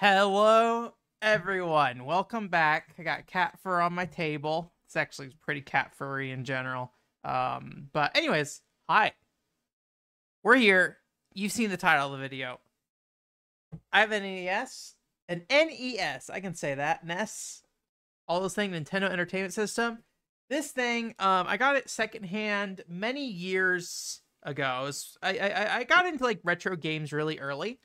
Hello, everyone. Welcome back. I got cat fur on my table. It's actually pretty cat furry in general. But anyways, hi. We're here. You've seen the title of the video. I have an NES. An NES. I can say that. NES. All those things. Nintendo Entertainment System. This thing, I got it secondhand many years ago. I got into like retro games really early.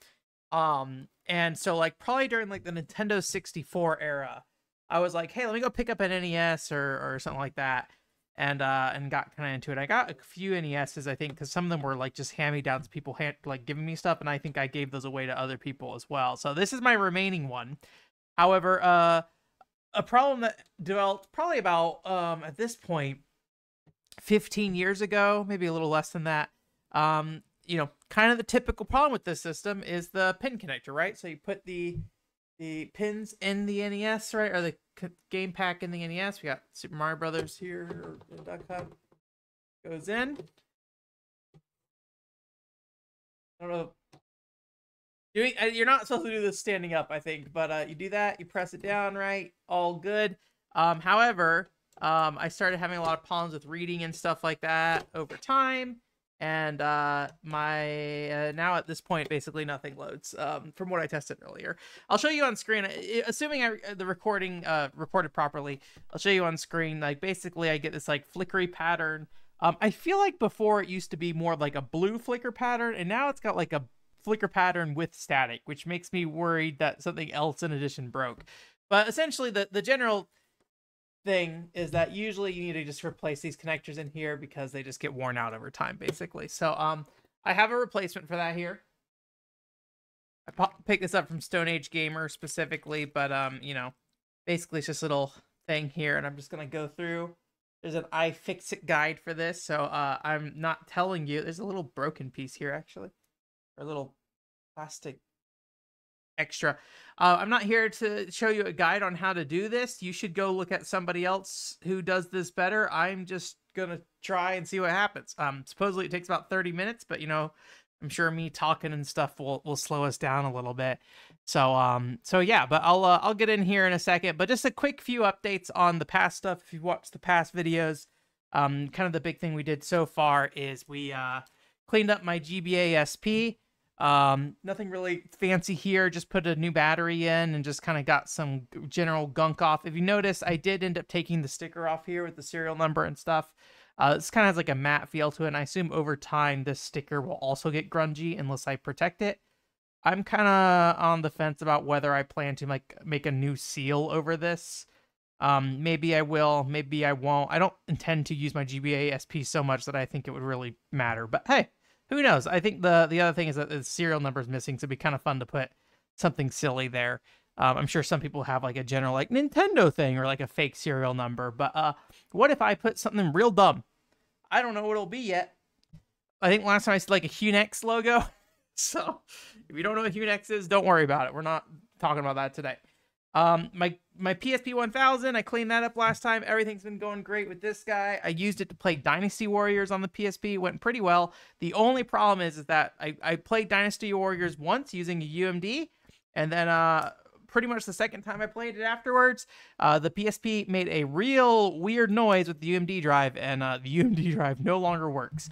And so like probably during like the Nintendo 64 era, I was like, hey, let me go pick up an NES or something like that. And got kind of into it. I got a few NESs, I think, because some of them were like just hand-me-downs, people like giving me stuff, and I think I gave those away to other people as well. So this is my remaining one. However, a problem that developed probably about at this point 15 years ago, maybe a little less than that. Kind of the typical problem with this system is the pin connector, right? So you put the pins in the NES, right? Or the game pack in the NES. We got Super Mario Brothers here. Duck Hunt goes in. I don't know. You're not supposed to do this standing up, I think, but you do that. You press it down, right? All good. However, I started having a lot of problems with reading and stuff like that over time. And now at this point, basically nothing loads from what I tested earlier. I'll show you on screen, assuming the recording recorded properly. I'll show you on screen. Like basically, I get this like flickery pattern. I feel like before it used to be more like a blue flicker pattern, and now it's got like a flicker pattern with static, which makes me worried that something else in addition broke. But essentially, the general thing is that usually you need to just replace these connectors in here because they just get worn out over time, basically. So I have a replacement for that here. I picked this up from Stone Age Gamer specifically, but basically it's just a little thing here, and I'm just gonna go through. There's an iFixit guide for this, so I'm not telling you. There's a little broken piece here, actually, or a little plastic extra. I'm not here to show you a guide on how to do this. You should go look at somebody else who does this better. I'm just gonna try and see what happens. Supposedly it takes about 30 minutes, but I'm sure me talking and stuff will slow us down a little bit. So yeah, but I'll get in here in a second. But just a quick few updates on the past stuff. If you've watched the past videos, kind of the big thing we did so far is we cleaned up my GBA SP. Nothing really fancy here, just put a new battery in and just kind of got some general gunk off. If you notice, I did end up taking the sticker off here with the serial number and stuff. This kind of has like a matte feel to it, and I assume over time this sticker will also get grungy unless I protect it. I'm kind of on the fence about whether I plan to like make a new seal over this. Maybe I will, maybe I won't. I don't intend to use my GBA SP so much that I think it would really matter, but hey, who knows? I think the other thing is that the serial number is missing, so it'd be kind of fun to put something silly there. I'm sure some people have like a general like Nintendo thing or like a fake serial number, but what if I put something real dumb? I don't know what it'll be yet. I think last time I said like a Hunex logo. So if you don't know what Hunex is, don't worry about it. We're not talking about that today. My PSP 1000, I cleaned that up last time. Everything's been going great with this guy. I used it to play Dynasty Warriors on the PSP. It went pretty well. The only problem is that I played Dynasty Warriors once using a UMD, and then pretty much the second time I played it afterwards, the PSP made a real weird noise with the UMD drive, and the UMD drive no longer works.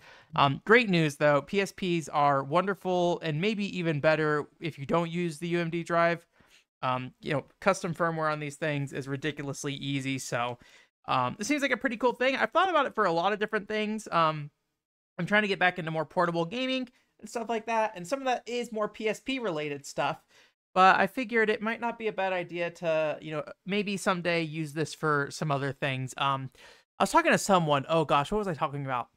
Great news, though. PSPs are wonderful and maybe even better if you don't use the UMD drive. Custom firmware on these things is ridiculously easy. So it seems like a pretty cool thing. I've thought about it for a lot of different things. I'm trying to get back into more portable gaming and stuff like that. And some of that is more PSP related stuff. But I figured it might not be a bad idea to, maybe someday use this for some other things. I was talking to someone. Oh gosh, what was I talking about?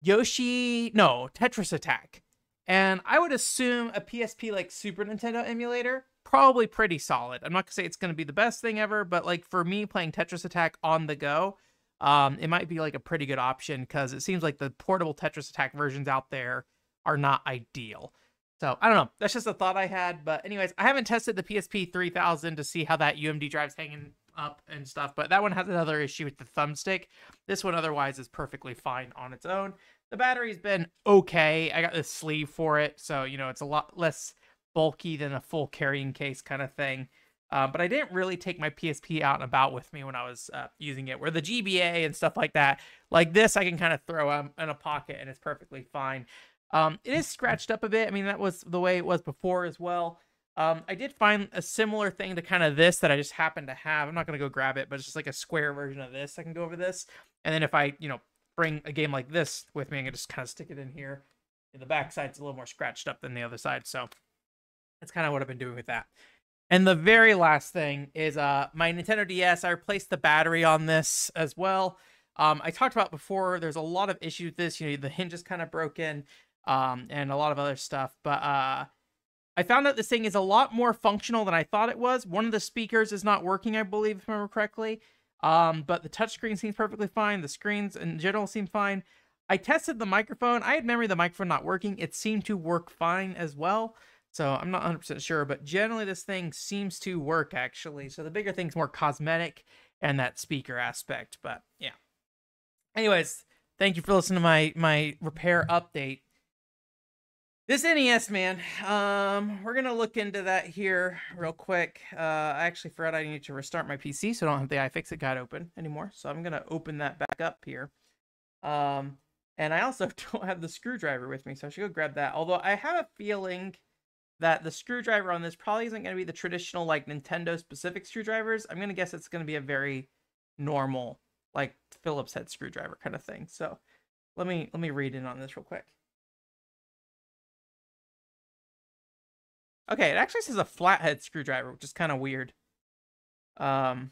Tetris Attack. And I would assume a PSP like Super Nintendo emulator, probably pretty solid. I'm not gonna say it's gonna be the best thing ever, but like for me playing Tetris Attack on the go, it might be like a pretty good option because it seems like the portable Tetris Attack versions out there are not ideal. So I don't know. That's just a thought I had. But anyways, I haven't tested the PSP 3000 to see how that UMD drive's hanging up and stuff, but that one has another issue with the thumbstick. This one otherwise is perfectly fine on its own. The battery's been okay. I got this sleeve for it, so it's a lot less bulky than a full carrying case kind of thing. But I didn't really take my PSP out and about with me when I was using it, where the GBA and stuff like that, like this, I can kind of throw in a pocket and it's perfectly fine. It is scratched up a bit. I mean, that was the way it was before as well. I did find a similar thing to kind of this that I just happened to have. I'm not going to go grab it, but it's just like a square version of this. I can go over this. And then if I, bring a game like this with me, I can just kind of stick it in here. In the back side's a little more scratched up than the other side. So that's kind of what I've been doing with that. And the very last thing is my Nintendo DS. I replaced the battery on this as well. I talked about before, there's a lot of issues with this. The hinge is kind of broken and a lot of other stuff. But I found out this thing is a lot more functional than I thought it was. One of the speakers is not working, I believe, if I remember correctly. But the touchscreen seems perfectly fine. The screens in general seem fine. I tested the microphone. I had memory of the microphone not working. It seemed to work fine as well. So I'm not 100% sure, but generally this thing seems to work, actually. So the bigger thing's more cosmetic and that speaker aspect. But yeah. Anyways, thank you for listening to my repair update. This NES, man, we're going to look into that here real quick. I actually forgot I need to restart my PC, so I don't have the iFixit guide open anymore. So I'm going to open that back up here. And I also don't have the screwdriver with me, so I should go grab that. Although I have a feeling that the screwdriver on this probably isn't going to be the traditional, like, Nintendo-specific screwdrivers. I'm going to guess it's going to be a very normal, like, Phillips head screwdriver kind of thing. So let me read in on this real quick. Okay, it actually says a flathead screwdriver, which is kind of weird. So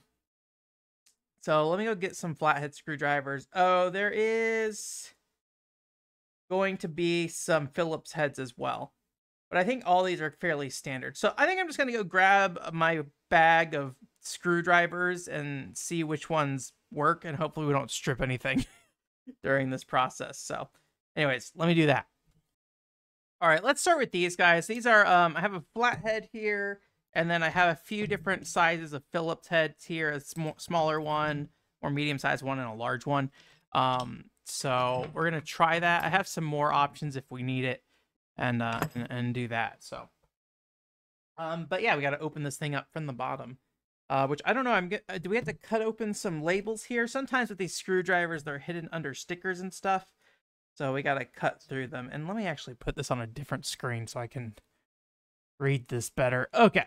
let me go get some flathead screwdrivers. Oh, there is going to be some Phillips heads as well. But I think all these are fairly standard. So I think I'm just going to go grab my bag of screwdrivers and see which ones work. And hopefully we don't strip anything during this process. So anyways, let me do that. All right, let's start with these guys. These are, I have a flathead here, and then I have a few different sizes of Phillips heads here, a smaller one, or medium-sized one, and a large one. So we're going to try that. I have some more options if we need it, and do that, so. But yeah, we got to open this thing up from the bottom, which I don't know, do we have to cut open some labels here? Sometimes with these screwdrivers, they're hidden under stickers and stuff. So we got to cut through them. And let me actually put this on a different screen so I can read this better. Okay.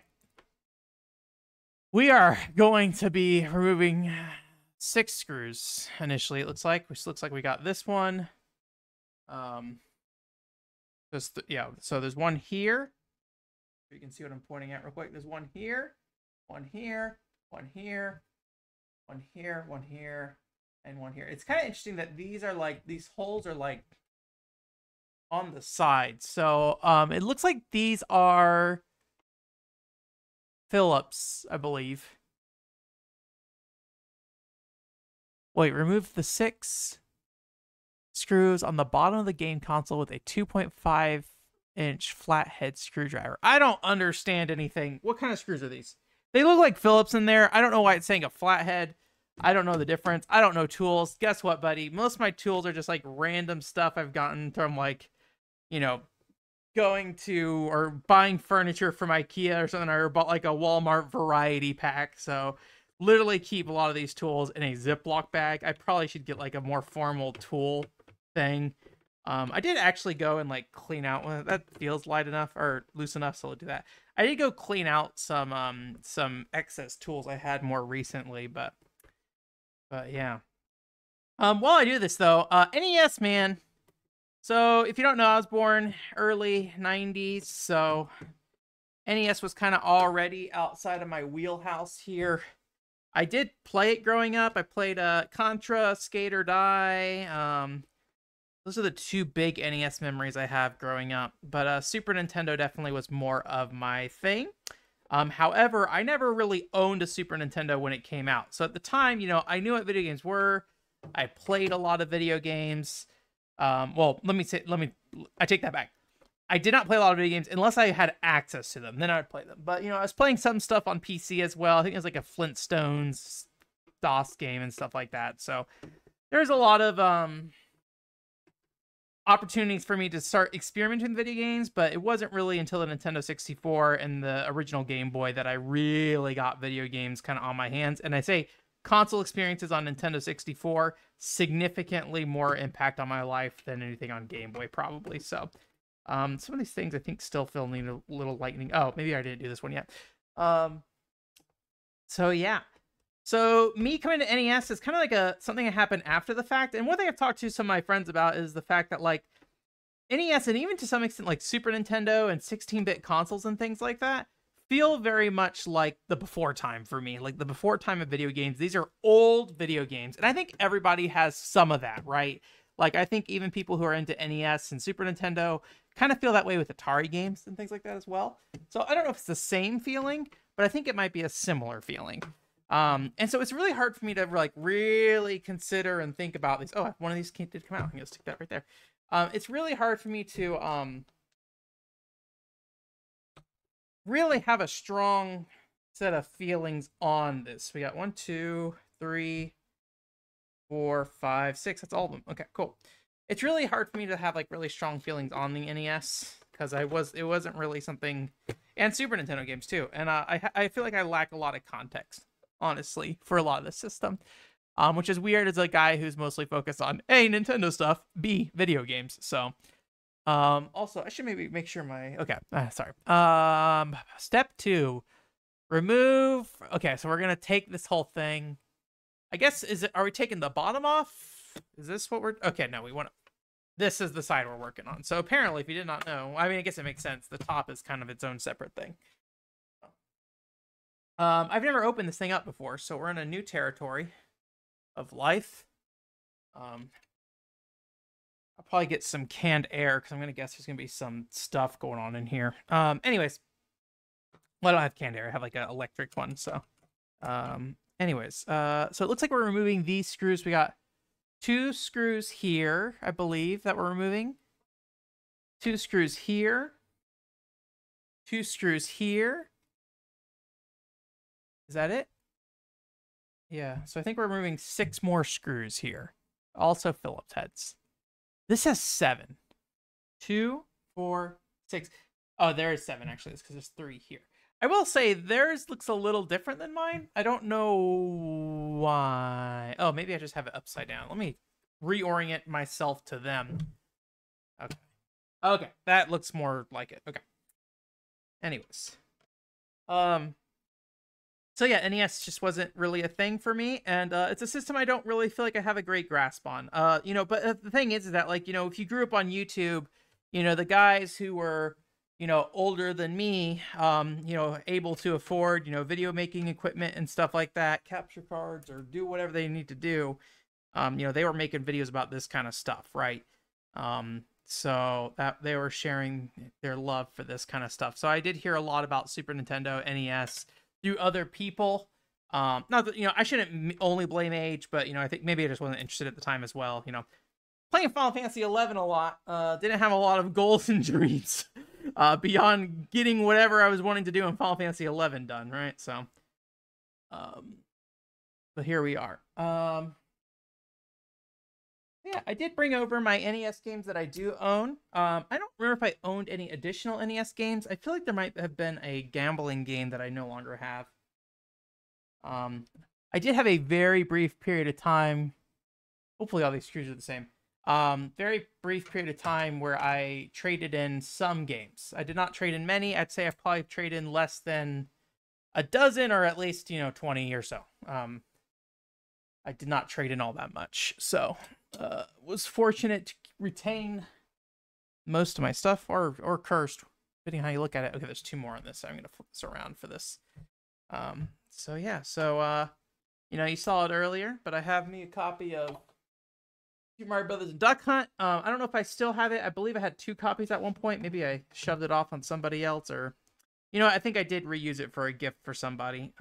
We are going to be removing 6 screws initially, it looks like. Which looks like we got this one. Yeah, so there's one here. You can see what I'm pointing at real quick. There's one here, one here, one here, one here, one here, and one here. It's kind of interesting that these are like, these holes are like on the side. So it looks like these are Phillips, I believe. Wait, remove the 6 screws on the bottom of the game console with a 2.5-inch flathead screwdriver. I don't understand anything. What kind of screws are these? They look like Phillips in there. I don't know why it's saying a flathead. I don't know the difference. I don't know tools. Guess what, buddy? Most of my tools are just like random stuff I've gotten from, like, going to or buying furniture from IKEA or something, or bought like a Walmart variety pack. So literally keep a lot of these tools in a Ziploc bag. I probably should get like a more formal tool thing. I did actually go and like clean out one. That feels light enough or loose enough, so we'll do that. I did go clean out some excess tools I had more recently, but yeah. While I do this though, NES, man. So if you don't know, I was born early 90s, so NES was kind of already outside of my wheelhouse here. I did play it growing up. I played Contra, Skate or Die. Those are the 2 big NES memories I have growing up. But Super Nintendo definitely was more of my thing. However, I never really owned a Super Nintendo when it came out. So at the time, I knew what video games were. I played a lot of video games. Well, I take that back. I did not play a lot of video games unless I had access to them. Then I would play them. But, I was playing some stuff on PC as well. I think it was like a Flintstones DOS game and stuff like that. So there's a lot of opportunities for me to start experimenting with video games, but it wasn't really until the Nintendo 64 and the original Game Boy that I really got video games kind of on my hands. And I say console experiences on Nintendo 64 significantly more impact on my life than anything on Game Boy, probably. So some of these things I think still feel need a little lightening. Oh, maybe I didn't do this one yet. So yeah. So me coming to NES is kind of like something that happened after the fact. And one thing I've talked to some of my friends about is the fact that like NES and even to some extent like Super Nintendo and 16-bit consoles and things like that feel very much like the before time for me, like the before time of video games. These are old video games. And I think everybody has some of that, right? Like I think even people who are into NES and Super Nintendo kind of feel that way with Atari games and things like that as well. So I don't know if it's the same feeling, but I think it might be a similar feeling. And so it's really hard for me to like really consider and think about these. Oh, one of these did come out. I'm gonna stick that right there. It's really hard for me to really have a strong set of feelings on this. We got 1, 2, 3, 4, 5, 6. That's all of them. Okay, cool. It's really hard for me to have like really strong feelings on the NES because it wasn't really something, and Super Nintendo games too. And I feel like I lack a lot of context, honestly, for a lot of the system, which is weird as a guy who's mostly focused on A, Nintendo stuff, B, video games. So also I should maybe make sure my sorry, step 2, remove. Okay, so we're gonna take this whole thing, I guess. Are we taking the bottom off? Is this what we're okay? No, we want to, this is the side we're working on. So apparently, if you did not know, I mean, I guess it makes sense, the top is kind of its own separate thing. I've never opened this thing up before, so we're in a new territory of life. I'll probably get some canned air because I'm gonna guess there's gonna be some stuff going on in here. Anyways, well, I don't have canned air. I have like an electric one. So, anyways, so it looks like we're removing these screws. We got 2 screws here, I believe, that we're removing. 2 screws here. 2 screws here. Is that it? Yeah, so I think we're removing 6 more screws here. Also Phillips heads. This has 7. 2, 4, 6. Oh, there is 7, actually. It's because there's 3 here. I will say theirs looks a little different than mine. I don't know why. Oh, maybe I just have it upside down. Let me reorient myself to them. Okay. Okay, that looks more like it. Okay. Anyways. So yeah, NES just wasn't really a thing for me, and it's a system I don't really feel like I have a great grasp on. You know, but the thing is that, like, you know, if you grew up on YouTube, you know, the guys who were, you know, older than me, you know, able to afford, you know, video making equipment and stuff like that, capture cards or do whatever they need to do, you know, they were making videos about this kind of stuff, right? So that they were sharing their love for this kind of stuff. So I did hear a lot about Super Nintendo, NES, through other people. Not that, you know, I shouldn't only blame age, but, you know, I think maybe I just wasn't interested at the time as well. You know, playing Final Fantasy 11 a lot, didn't have a lot of goals and dreams beyond getting whatever I was wanting to do in Final Fantasy 11 done, right? So, but here we are. Yeah, I did bring over my NES games that I do own. I don't remember if I owned any additional NES games. I feel like there might have been a gambling game that I no longer have. I did have a very brief period of time. Hopefully all these screws are the same. Very brief period of time where I traded in some games. I did not trade in many. I'd say I've probably traded in less than a dozen, or at least, you know, 20 or so. I did not trade in all that much. So, was fortunate to retain most of my stuff, or cursed, depending on how you look at it. Okay, there's 2 more on this, so I'm going to flip this around for this. So yeah, so, you know, you saw it earlier, but I have me a copy of Super Mario Brothers and Duck Hunt. I don't know if I still have it. I believe I had 2 copies at one point. Maybe I shoved it off on somebody else, or, you know, I think I did reuse it for a gift for somebody.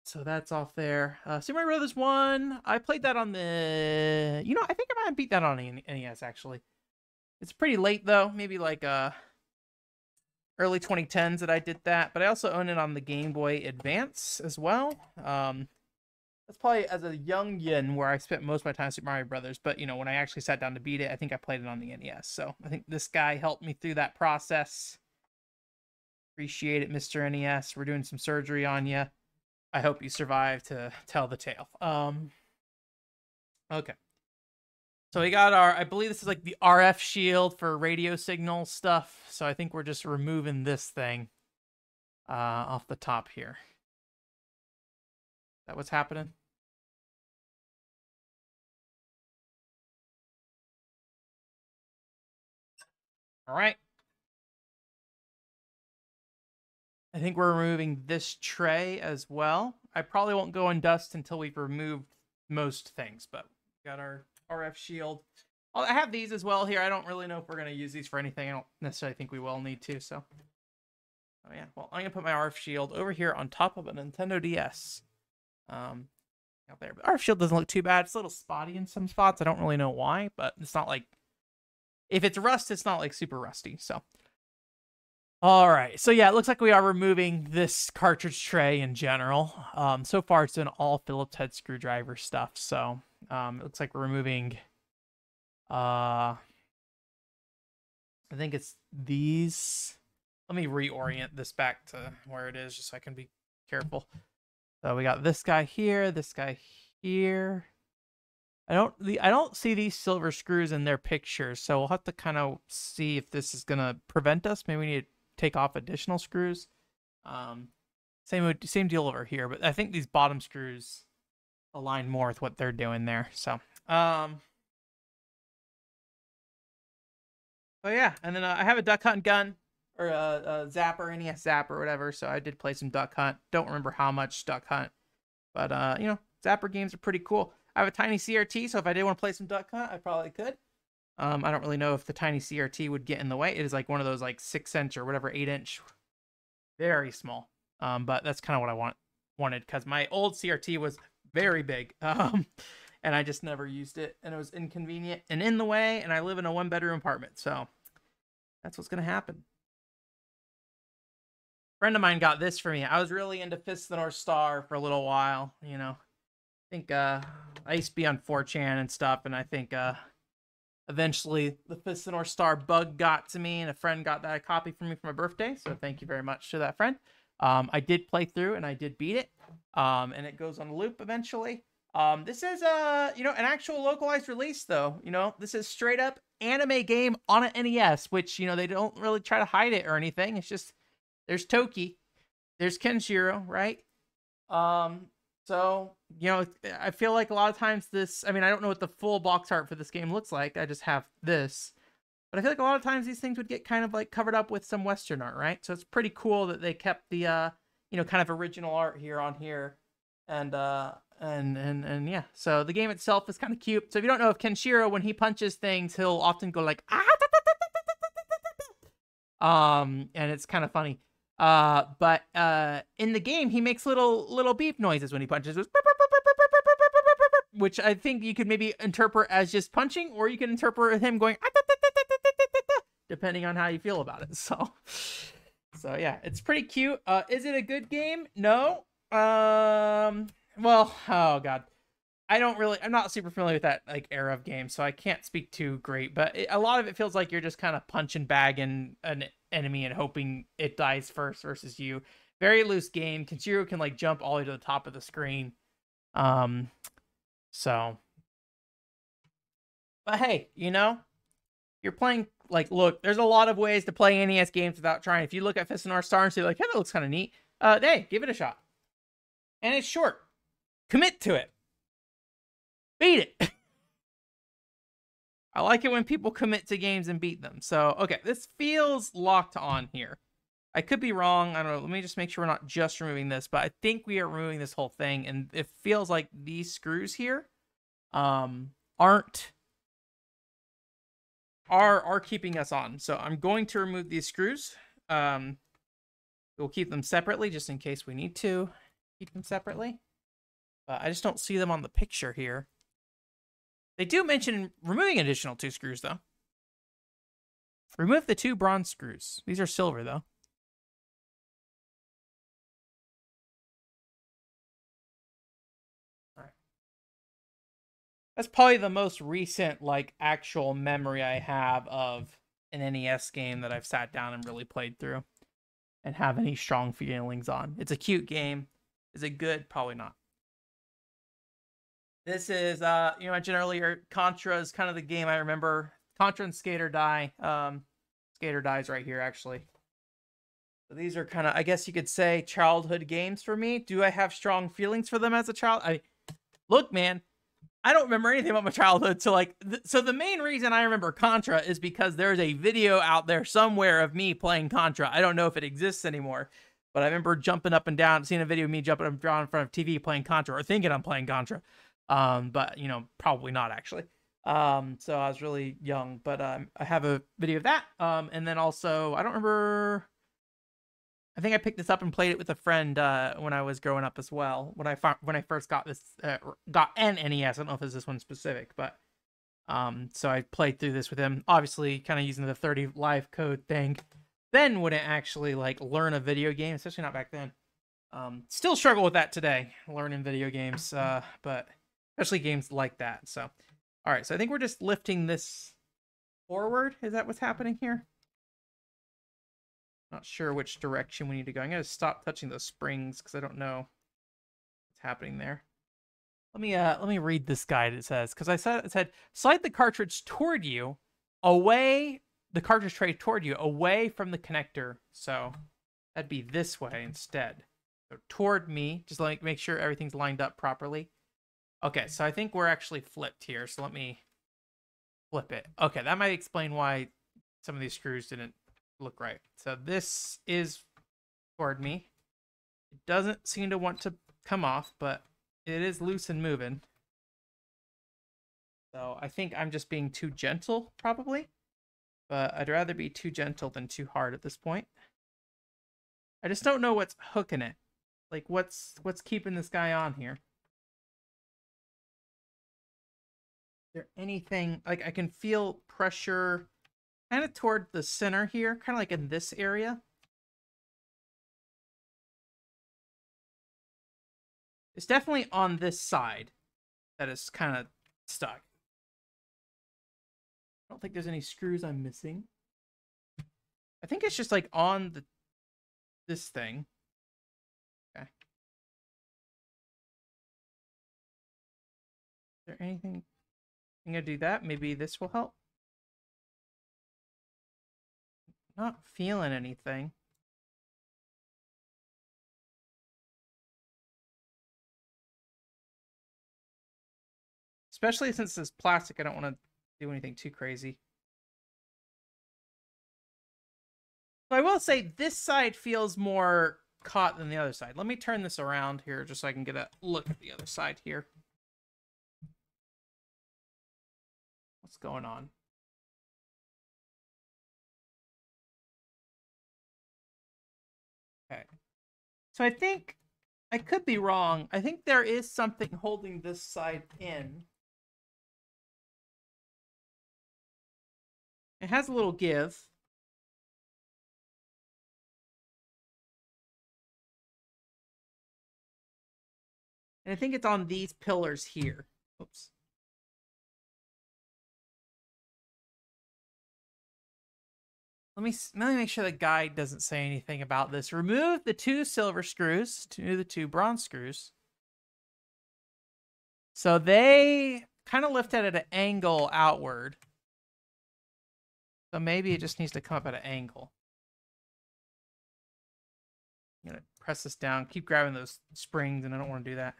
So that's off there. Super Mario Brothers 1, I played that on the, you know, I think I might have beat that on NES, actually. It's pretty late, though. Maybe like early 2010s that I did that. But I also own it on the Game Boy Advance as well. That's probably as a young yin where I spent most of my time Super Mario Brothers. But you know, when I actually sat down to beat it, I think I played it on the NES. So I think this guy helped me through that process. Appreciate it, Mr. NES. We're doing some surgery on you. I hope you survive to tell the tale. Okay. So we got our, I believe this is like the RF shield for radio signal stuff. So I think we're just removing this thing off the top here. Is that what's happening? All right. I think we're removing this tray as well. I probably won't go in dust until we've removed most things, but we got our RF shield. I have these as well here. I don't really know if we're going to use these for anything. I don't necessarily think we will need to, so. Oh yeah, well, I'm going to put my RF shield over here on top of a Nintendo DS. Out there. But RF shield doesn't look too bad. It's a little spotty in some spots. I don't really know why, but it's not like, if it's rust, it's not like super rusty, so. All right, so yeah, it looks like we are removing this cartridge tray in general. So far, it's been all Phillips head screwdriver stuff, so it looks like we're removing, I think it's these. Let me reorient this back to where it is just so I can be careful. So we got this guy here, this guy here. I don't see these silver screws in their pictures, so we'll have to kind of see if this is gonna prevent us. Maybe we need to take off additional screws. Same deal over here, but I think these bottom screws align more with what they're doing there. So yeah, and then I have a duck hunt gun or a zapper, NES zapper, whatever. So I did play some duck hunt. Don't remember how much duck hunt, but you know, zapper games are pretty cool. I have a tiny CRT, so if I did want to play some duck hunt, I probably could. I don't really know if the tiny CRT would get in the way. It is like one of those like 6-inch or whatever 8-inch, very small. But that's kind of what I wanted because my old CRT was very big. And I just never used it, and it was inconvenient and in the way. And I live in a 1-bedroom apartment, so that's what's gonna happen. A friend of mine got this for me. I was really into Fist the North Star for a little while. You know, I think I used to be on 4chan and stuff, and I think eventually the Fist the North Star bug got to me, and a friend got that copy for me for my birthday. So thank you very much to that friend. I did play through and I did beat it. And it goes on a loop eventually. This is you know, an actual localized release though. You know, this is straight up anime game on an NES, which, you know, they don't really try to hide it or anything. It's just there's Toki, there's Kenshiro, right? So, you know, I feel like a lot of times this, I mean, I don't know what the full box art for this game looks like. I just have this. But I feel like a lot of times these things would get kind of like covered up with some Western art, right? So it's pretty cool that they kept the, you know, kind of original art here on here. And yeah. So the game itself is kind of cute. So if you don't know, if Kenshiro, when he punches things, he'll often go like, ah, and it's kind of funny. But in the game, he makes little beep noises when he punches, which I think you could maybe interpret as just punching, or you can interpret him going, depending on how you feel about it. So yeah, it's pretty cute. Is it a good game? No. Well, oh god, I'm not super familiar with that like era of games, so I can't speak too great. But a lot of it feels like you're just kind of punching bagging an enemy and hoping it dies first versus you. Very loose game. Kenshiro can like jump all the way to the top of the screen. So, but hey, you know, you're playing, like, look, there's a lot of ways to play NES games without trying. If you look at Fist and North Star and say like, hey, that looks kind of neat, hey, give it a shot. And it's short. Commit to it. Beat it. I like it when people commit to games and beat them. So, okay, this feels locked on here. I could be wrong. I don't know. Let me just make sure we're not just removing this, but I think we are removing this whole thing, and it feels like these screws here are keeping us on. So I'm going to remove these screws. We'll keep them separately just in case we need to keep them separately. I just don't see them on the picture here. They do mention removing additional 2 screws, though. Remove the 2 bronze screws. These are silver, though. That's probably the most recent, like, actual memory I have of an NES game that I've sat down and really played through and have any strong feelings on. It's a cute game. Is it good? Probably not. This is, you mentioned earlier, Contra is kind of the game I remember. Contra and Skate or Die. Skate or Die is right here, actually. So these are kind of, I guess you could say, childhood games for me. Do I have strong feelings for them as a child? Look, man, I don't remember anything about my childhood. So, like, so the main reason I remember Contra is because there's a video out there somewhere of me playing Contra. I don't know if it exists anymore, but I remember jumping up and down, seeing a video of me jumping up and down in front of TV playing Contra, or thinking I'm playing Contra. But you know, probably not actually. So I was really young, but I have a video of that. And then also, I don't remember. I think I picked this up and played it with a friend when I was growing up as well. When I first got this got an NES. I don't know if it's this one specific, but so I played through this with him. Obviously, kind of using the 30 live code thing. Then wouldn't actually like learn a video game, especially not back then. Still struggle with that today, learning video games, but especially games like that. So, all right. So I think we're just lifting this forward. Is that what's happening here? Not sure which direction we need to go. I'm going to stop touching those springs because I don't know what's happening there. Let me read this guide. It says, because it said slide the cartridge toward you, away the cartridge tray toward you, away from the connector. So that'd be this way instead. So toward me, just like make sure everything's lined up properly. Okay, so I think we're actually flipped here. So let me flip it. Okay, that might explain why some of these screws didn't look right. So this is toward me. It doesn't seem to want to come off, but it is loose and moving. So I think I'm just being too gentle, probably. But I'd rather be too gentle than too hard at this point. I just don't know what's hooking it. Like, what's keeping this guy on here? Is there anything... Like, I can feel pressure kind of toward the center here. Kind of like in this area. It's definitely on this side that is kind of stuck. I don't think there's any screws I'm missing. I think it's just like on this thing. Okay. Is there anything I'm gonna do that? Maybe this will help. Not feeling anything. Especially since it's plastic, I don't want to do anything too crazy. So I will say this side feels more caught than the other side. Let me turn this around here just so I can get a look at the other side here. What's going on? Okay. So I think I could be wrong. I think there is something holding this side in. It has a little give. And I think it's on these pillars here. Oops. Let me make sure the guide doesn't say anything about this. Remove the 2 silver screws to the 2 bronze screws. So they kind of lift it at an angle outward. So maybe it just needs to come up at an angle. I'm going to press this down. Keep grabbing those springs, and I don't want to do that.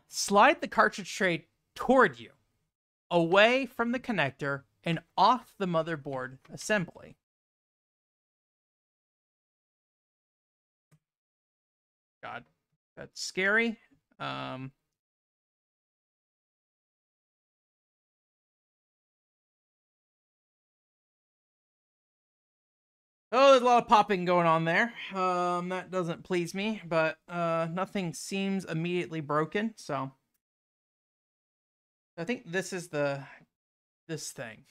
Slide the cartridge tray toward you, away from the connector, and off the motherboard assembly. God, that's scary. Oh, there's a lot of popping going on there. That doesn't please me, but nothing seems immediately broken, so I think this is this thing.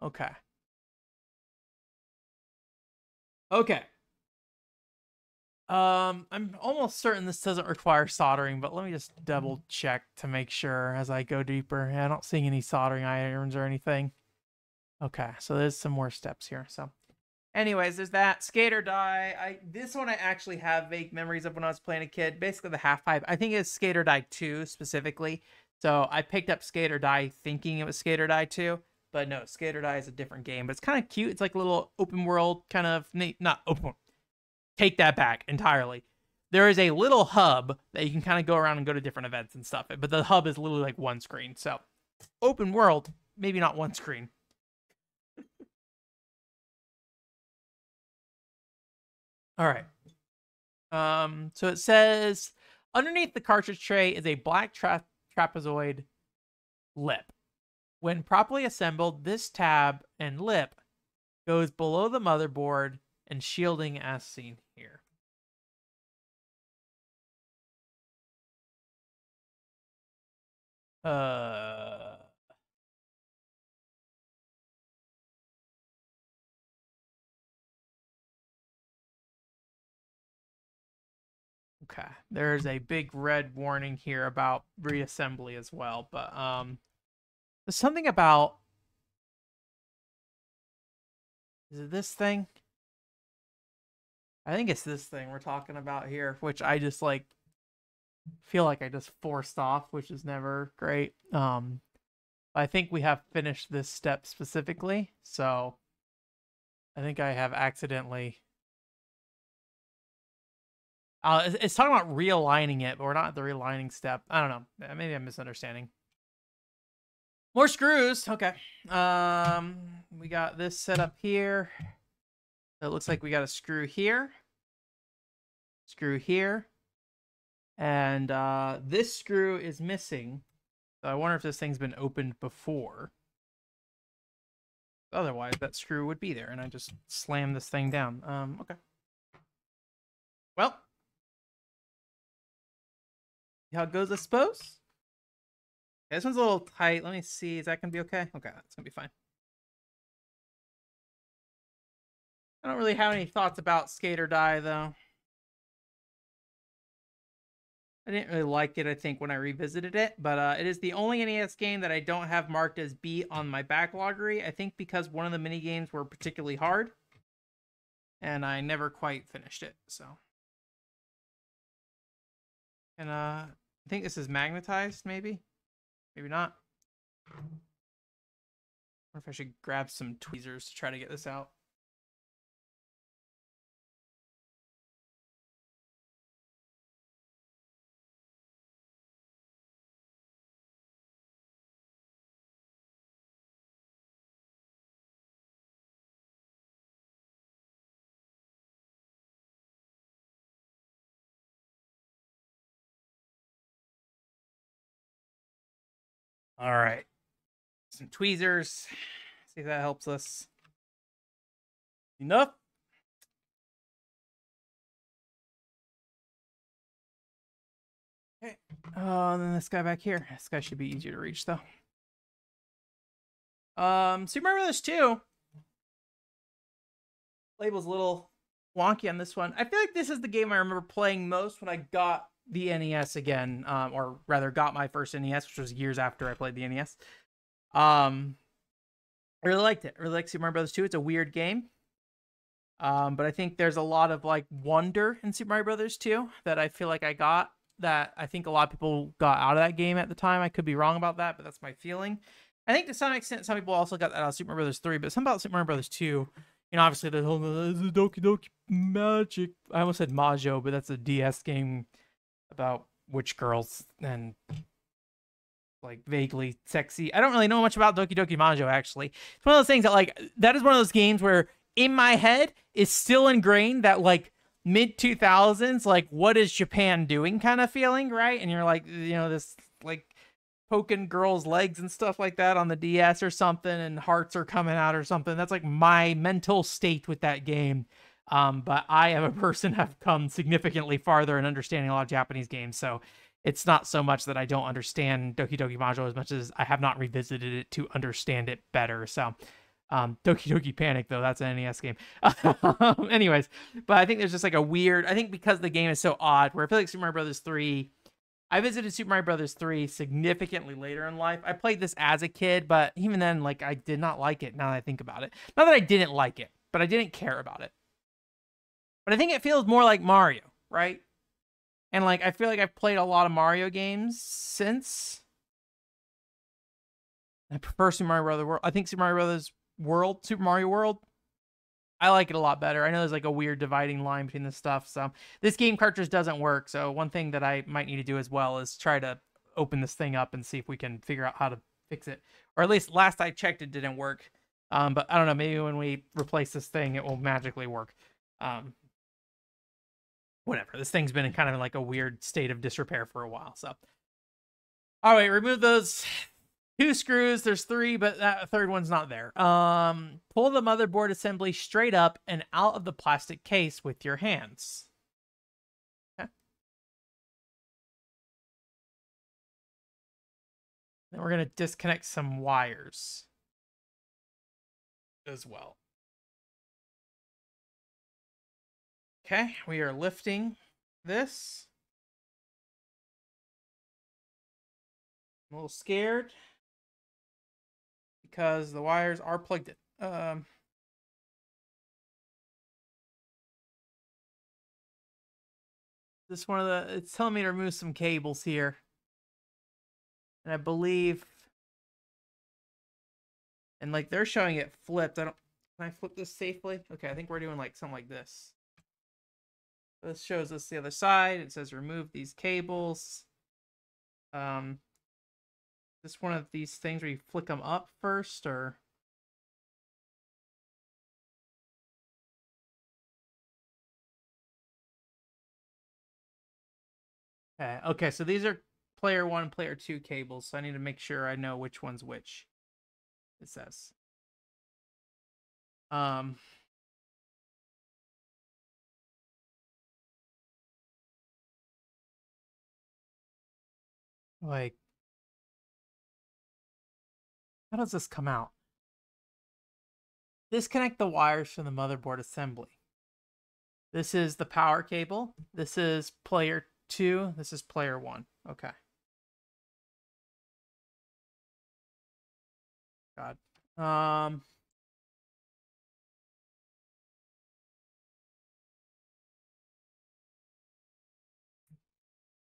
Okay. Okay. I'm almost certain this doesn't require soldering, but let me just double check to make sure as I go deeper. Yeah, I don't see any soldering irons or anything. Okay, so there's some more steps here. So anyways, there's that. Skate or Die. This one I actually have vague memories of when I was playing a kid. Basically the half pipe. I think it's Skate or Die 2 specifically. So I picked up Skate or Die thinking it was Skate or Die 2. But no, Skate or Die is a different game. But it's kind of cute. It's like a little open world kind of... Not open. Take that back entirely. There is a little hub that you can kind of go around and go to different events and stuff. But the hub is literally like one screen. So open world, maybe not one screen. All right. So it says underneath the cartridge tray is a black trapezoid lip. When properly assembled, this tab and lip goes below the motherboard and shielding as seen here. Okay, there's a big red warning here about reassembly as well, but there's something about, is it this thing? I think it's this thing we're talking about here, which I just like feel like I just forced off, which is never great. I think we have finished this step specifically, so I think I have accidentally. It's talking about realigning it, but we're not at the realigning step. I don't know. Maybe I'm misunderstanding. More screws. Okay. We got this set up here. It looks like we got a screw here. Screw here. And this screw is missing. So I wonder if this thing's been opened before. Otherwise, that screw would be there, and I just slammed this thing down. Okay. Well. See how it goes, I suppose? Okay, this one's a little tight. Let me see. Is that going to be okay? Okay, that's going to be fine. I don't really have any thoughts about Skate or Die, though. I didn't really like it, I think, when I revisited it, but it is the only NES game that I don't have marked as B on my backloggery. I think because one of the mini games were particularly hard, and I never quite finished it, so. And I think this is magnetized, maybe? Maybe not. I wonder if I should grab some tweezers to try to get this out. All right. Some tweezers. See if that helps us. Enough. Okay. And then this guy back here. This guy should be easier to reach, though. Super Mario Bros. 2. Label's a little wonky on this one. I feel like this is the game I remember playing most when I got the NES again, or rather got my first NES, which was years after I played the NES. I really liked it. I really like Super Mario Bros. 2. It's a weird game. But I think there's a lot of like wonder in Super Mario Bros. 2 that I feel like I got, that I think a lot of people got out of that game at the time. I could be wrong about that, but that's my feeling. I think to some extent, some people also got that out of Super Mario Bros. 3, but something about Super Mario Bros. 2, you know, obviously the whole Doki Doki Magic. I almost said Majo, but that's a DS game about witch girls and like vaguely sexy. I don't really know much about Doki Doki Majo, actually. It's one of those things that like, that is one of those games where in my head is still ingrained that like mid 2000s, like what is Japan doing kind of feeling, right? And you're like, you know, this like poking girls' legs and stuff like that on the DS or something, and hearts are coming out or something. That's like my mental state with that game. But I am a person have come significantly farther in understanding a lot of Japanese games, so it's not so much that I don't understand Doki Doki Majo as much as I have not revisited it to understand it better. So Doki Doki Panic, though, that's an NES game. Anyways, but I think there's just like a weird, I think because the game is so odd, where I feel like Super Mario Brothers 3, I visited Super Mario Brothers 3 significantly later in life. I played this as a kid, but even then, like, I did not like it now that I think about it. Not that I didn't like it, but I didn't care about it. But I think it feels more like Mario, right? And, like, I feel like I've played a lot of Mario games since. I prefer Super Mario Brothers World. I think Super Mario Brothers World, Super Mario World, I like it a lot better. I know there's like a weird dividing line between this stuff. So this game cartridge doesn't work. So one thing that I might need to do as well is try to open this thing up and see if we can figure out how to fix it. Or at least last I checked, it didn't work. But I don't know. Maybe when we replace this thing, it will magically work. Whatever. This thing's been in kind of like a weird state of disrepair for a while. So, all right, remove those 2 screws. There's 3, but that third one's not there. Pull the motherboard assembly straight up and out of the plastic case with your hands. Okay. Then we're going to disconnect some wires as well. Okay, we are lifting this. I'm a little scared because the wires are plugged in. This one of the, it's telling me to remove some cables here. And I believe, and like they're showing it flipped. Can I flip this safely? Okay, I think we're doing like something like this. This shows us the other side. It says remove these cables. This one of these things where you flick them up first, or okay, so these are player 1, player 2 cables, so I need to make sure I know which one's which. It says. Like, how does this come out? Disconnect the wires from the motherboard assembly. This is the power cable. This is player 2. This is player 1. Okay. God.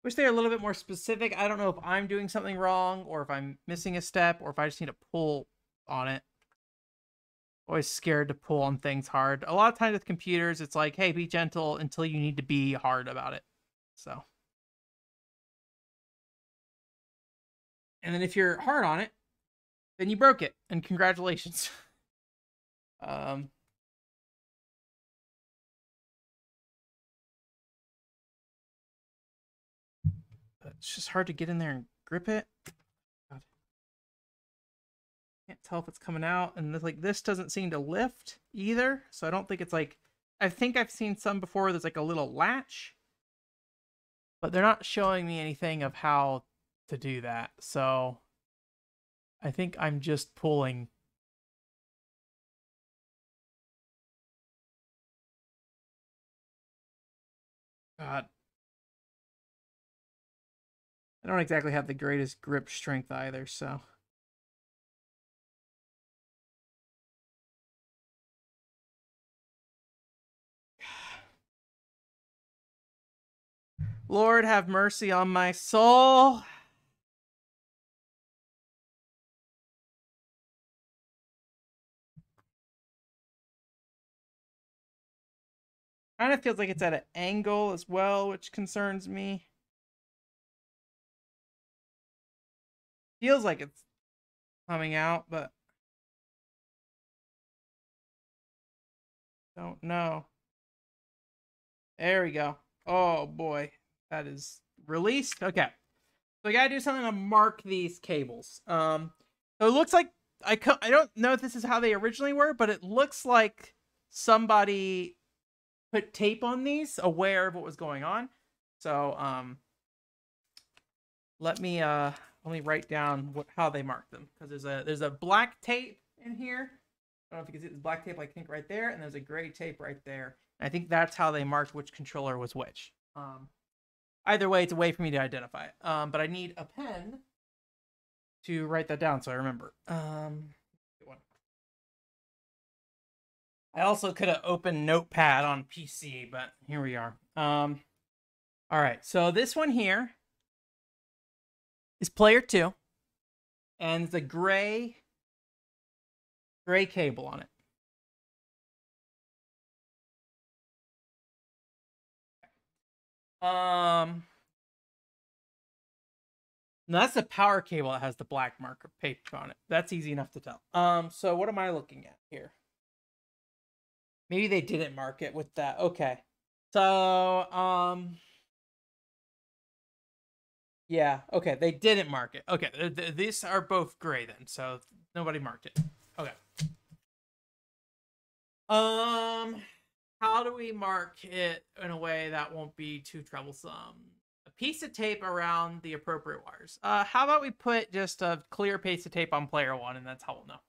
Wish they were a little bit more specific. I don't know if I'm doing something wrong or if I'm missing a step or if I just need to pull on it. Always scared to pull on things hard. A lot of times with computers, it's like, hey, be gentle until you need to be hard about it. So. And then if you're hard on it, then you broke it. And congratulations. It's just hard to get in there and grip it. God. Can't tell if it's coming out, and this doesn't seem to lift either. So I don't think it's like, I think I've seen some before. There's like a little latch, but they're not showing me anything of how to do that. So I think I'm just pulling. God. I don't exactly have the greatest grip strength either, so. Lord, have mercy on my soul. Kind of feels like it's at an angle as well, which concerns me. Feels like it's coming out, but don't know. There we go. Oh boy, that is released. Okay, so I gotta do something to mark these cables. So it looks like I don't know if this is how they originally were, but it looks like somebody put tape on these, aware of what was going on. So let me write down how they mark them, because there's a black tape in here I don't know if you can see this black tape, I think right there, and there's a gray tape right there. And I think that's how they marked which controller was which. Either way, it's a way for me to identify it. But I need a pen to write that down so I remember. I also could have opened Notepad on PC, but here we are. All right, so this one here is player 2, and it's a gray cable on it. No, that's the power cable that has the black marker paper on it. That's easy enough to tell. So what am I looking at here? Maybe they didn't mark it with that. Okay. So, yeah, okay, they didn't mark it. Okay, these are both gray then, so nobody marked it. Okay. How do we mark it in a way that won't be too troublesome? A piece of tape around the appropriate wires. How about we put just a clear piece of tape on player 1, and that's how we'll know.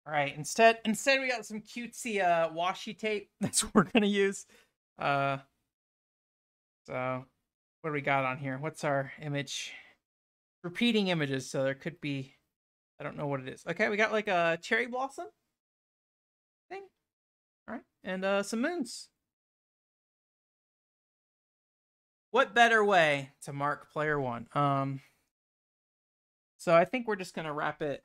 All right, instead we got some cutesy washi tape. That's what we're gonna use. So what do we got on here? What's our image? Repeating images, so there could be, I don't know what it is. Okay, we got like a cherry blossom thing. All right, and some moons. What better way to mark player 1? So I think we're just gonna wrap it.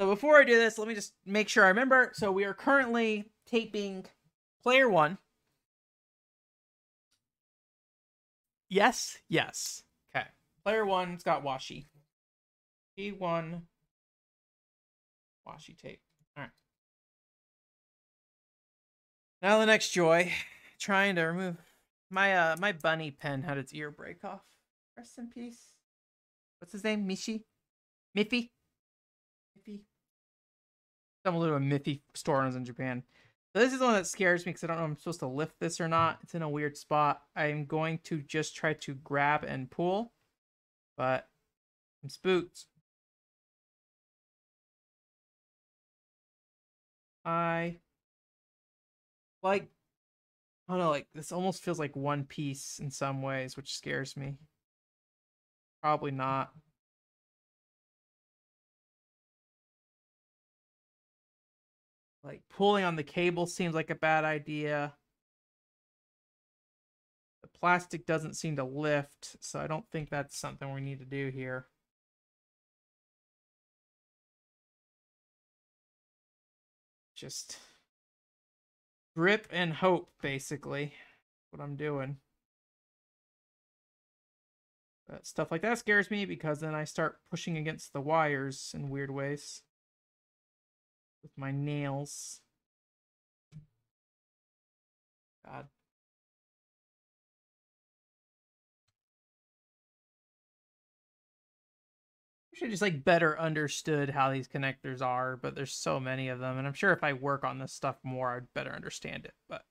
So before I do this, let me just make sure I remember. So we are currently taping player 1. Yes, yes. Okay. Player 1's got washi. P1 washi tape. All right. Now the next joy, trying to remove my my bunny pen had its ear break off. Rest in peace. What's his name? Miffy? Miffy? Some little Miffy store owners in Japan. So this is the one that scares me because I don't know if I'm supposed to lift this or not. It's in a weird spot. I'm going to just try to grab and pull, but I'm spooked. I don't know, like this almost feels like one piece in some ways, which scares me. Probably not. Like pulling on the cable seems like a bad idea. The plastic doesn't seem to lift, so I don't think that's something we need to do here. Just grip and hope, basically, what I'm doing. But stuff like that scares me because then I start pushing against the wires in weird ways with my nails. God. I should just like better understood how these connectors are, but there's so many of them, and I'm sure if I work on this stuff more, I'd better understand it. But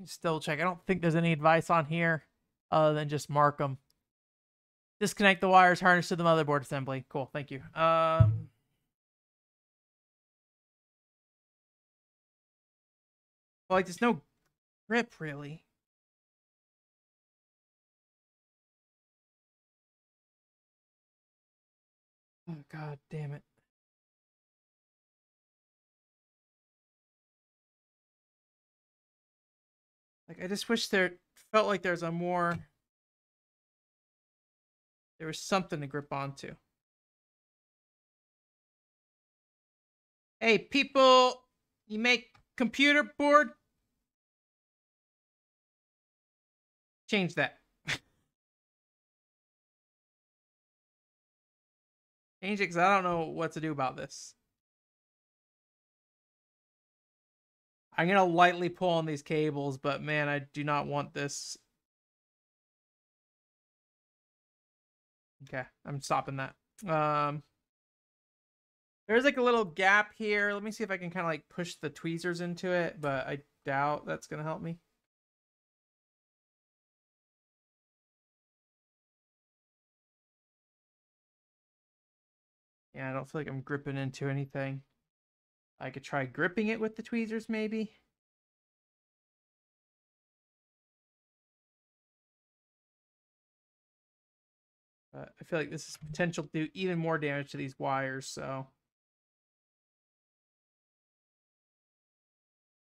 still check. I don't think there's any advice on here other than just mark them. Disconnect the wires harnessed to the motherboard assembly. Cool, thank you. Like there's no grip really. Oh god damn it. Like I just wish there felt like there's a more, there was something to grip onto. Hey people, you make computer board? Change that. Change it because I don't know what to do about this. I'm gonna lightly pull on these cables, but man, I do not want this. Okay, I'm stopping that. There's like a little gap here. Let me see if I can kind of like push the tweezers into it, but I doubt that's gonna help me. Yeah, I don't feel like I'm gripping into anything. I could try gripping it with the tweezers, maybe. But I feel like this is potential to do even more damage to these wires, so.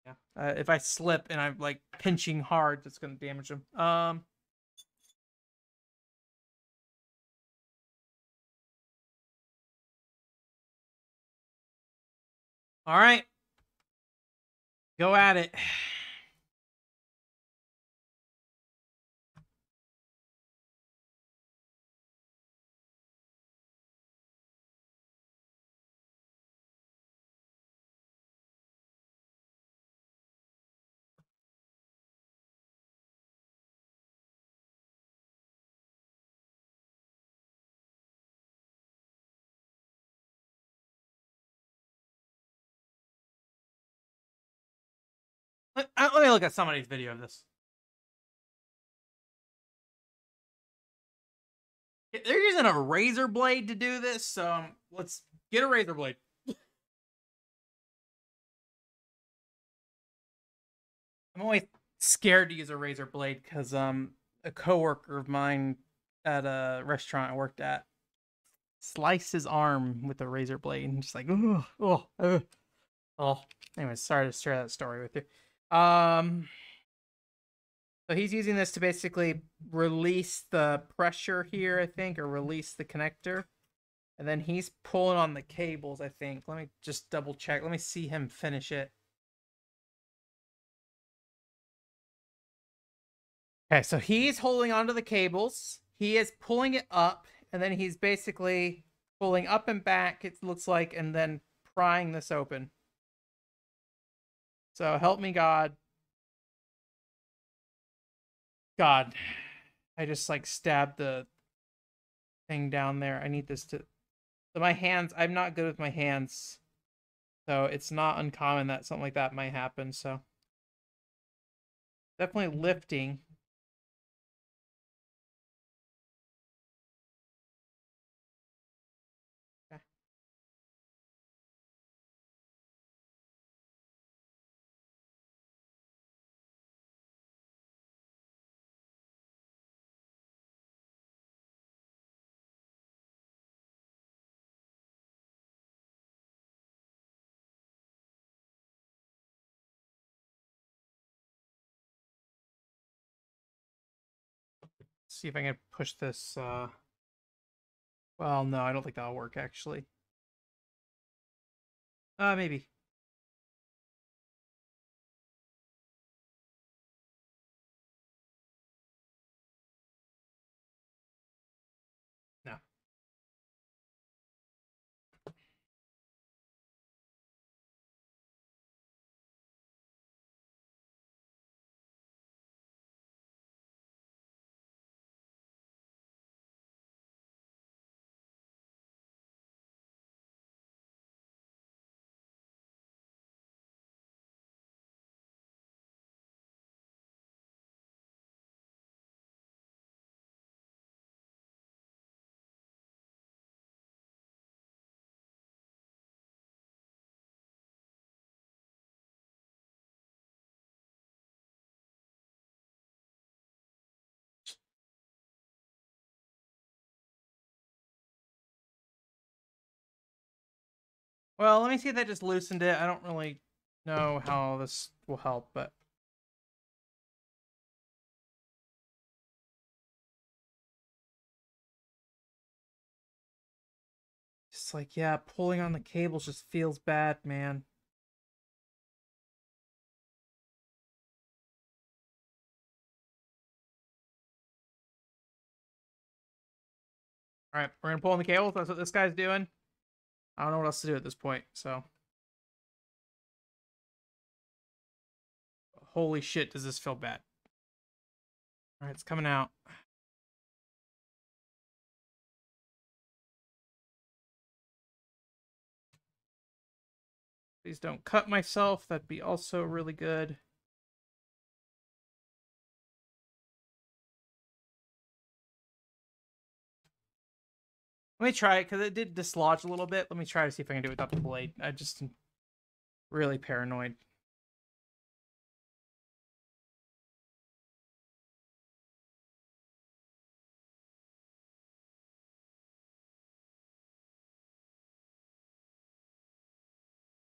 Yeah. If I slip and I'm like pinching hard, that's gonna damage them. All right. Go at it. Let me look at somebody's video of this. They're using a razor blade to do this, so let's get a razor blade. I'm always scared to use a razor blade because a coworker of mine at a restaurant I worked at sliced his arm with a razor blade and just like oh. Anyways, sorry to share that story with you. So he's using this to basically release the pressure here, I think, or release the connector. And then he's pulling on the cables, I think. Let me just double check. Let me see him finish it. Okay, so he's holding onto the cables. He is pulling it up, and then he's basically pulling up and back, it looks like, and then prying this open. So help me, God. God. I just like stabbed the thing down there. I need this to. So my hands, I'm not good with my hands. So it's not uncommon that something like that might happen. So definitely lifting. Okay. See if I can push this. Well, no, I don't think that'll work actually. Maybe. No. Well, let me see if that just loosened it. I don't really know how this will help, but just like, yeah, pulling on the cables just feels bad, man. All right, we're gonna pull on the cables. That's what this guy's doing. I don't know what else to do at this point. So, holy shit, does this feel bad? All right, it's coming out. Please don't cut myself. That'd be also really good. Let me try it, because it did dislodge a little bit. Let me try to see if I can do it without the blade. I just am really paranoid.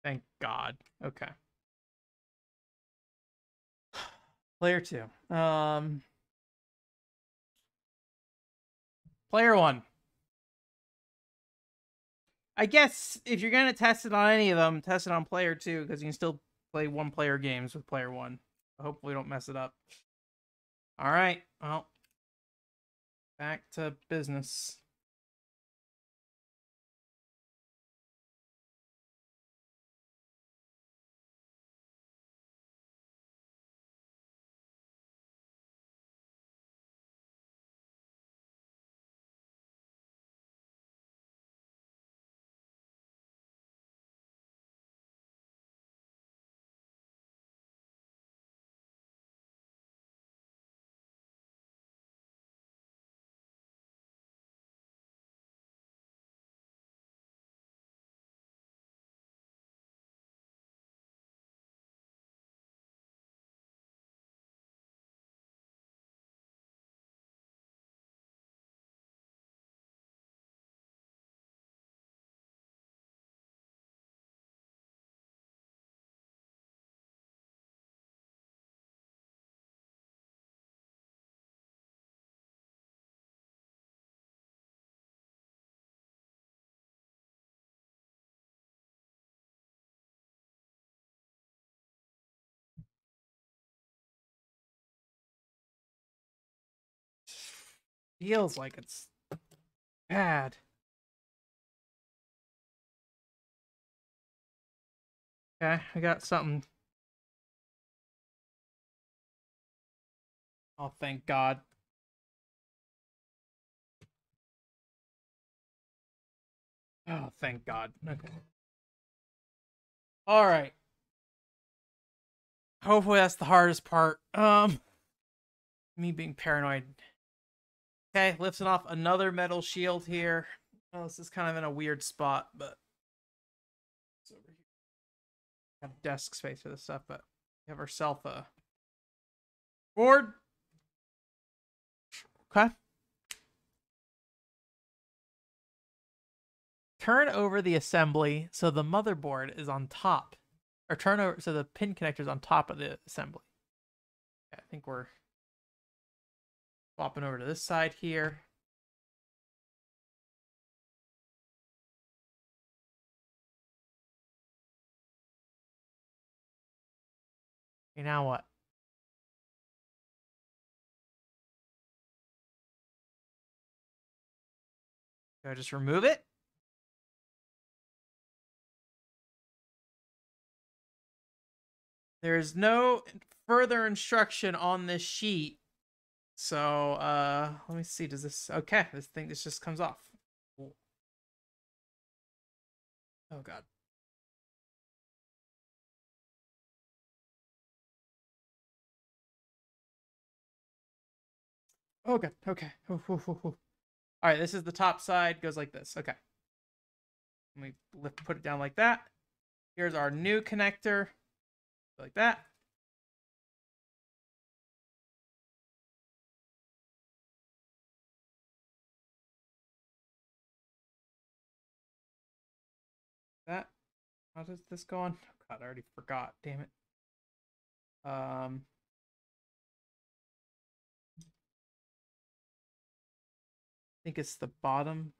Thank God. Okay. Player 2. Player 1. I guess if you're gonna test it on any of them, test it on player 2, because you can still play one-player games with player 1. Hopefully, don't mess it up. All right. Well, back to business. Feels like it's bad. Okay, I got something. Oh, thank God. Oh, thank God. Okay. All right. Hopefully that's the hardest part. Me being paranoid. Okay, lifting off another metal shield here. Oh, this is kind of in a weird spot, but it's over here. Have desk space for this stuff, but we have ourselves a board. Okay. Turn over the assembly so the motherboard is on top, or turn over so the pin connector is on top of the assembly. Okay, I think we're swapping over to this side here. Okay, now what? Do I just remove it? There's no further instruction on this sheet. So, let me see. Does this... Okay, this just comes off. Cool. Oh, God. Oh, God. Okay. All right, this is the top side. Goes like this. Okay. Let me put it down like that. Here's our new connector. Like that. That. How does this go on? Oh, God, I already forgot. Damn it. I think it's the bottom.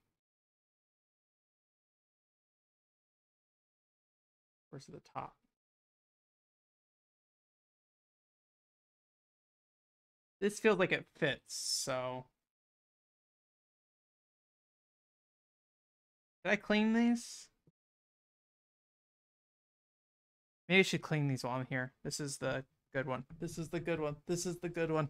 Where's the top? This feels like it fits, so... Did I clean these? Maybe I should clean these while I'm here. This is the good one. This is the good one. This is the good one.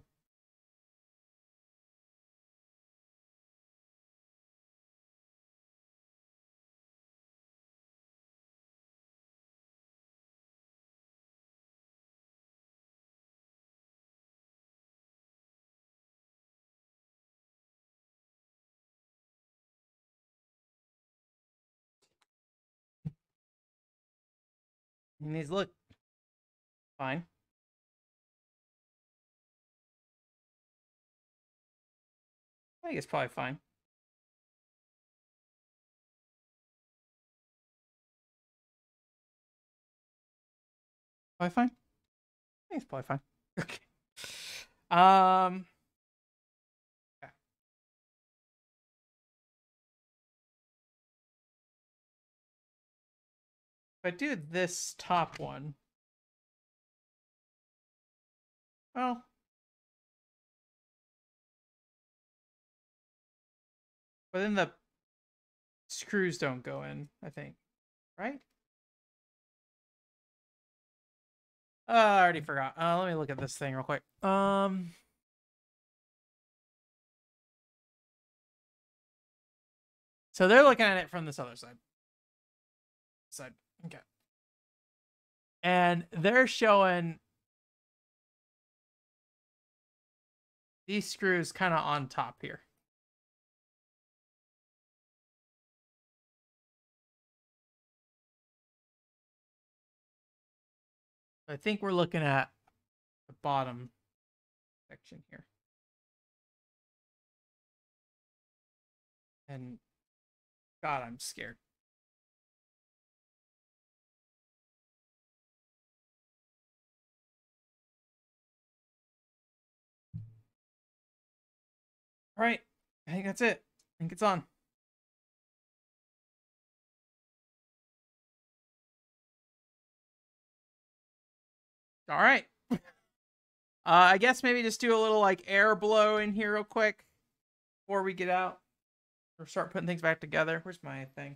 And these look fine. I think it's probably fine. Probably fine. I think it's probably fine. Okay. Okay. If I do this top one, well, but then the screws don't go in, I think. Right? I already forgot. Let me look at this thing real quick. So they're looking at it from this other side. Okay. And they're showing these screws kind of on top here. I think we're looking at the bottom section here. And God, I'm scared. All right. I think that's it. I think it's on. All right. I guess maybe just do a little like air blow in here real quick before we get out or start putting things back together. Where's my thing?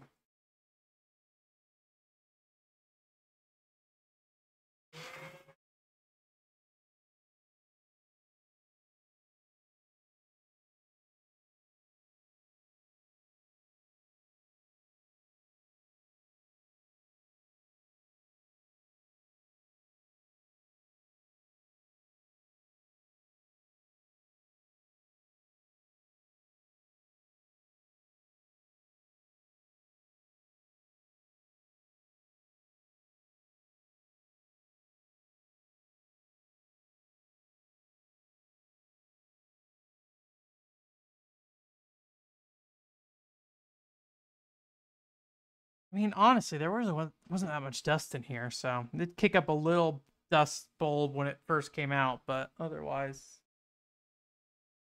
I mean, honestly, there wasn't that much dust in here, so it did kick up a little dust bulb when it first came out, but otherwise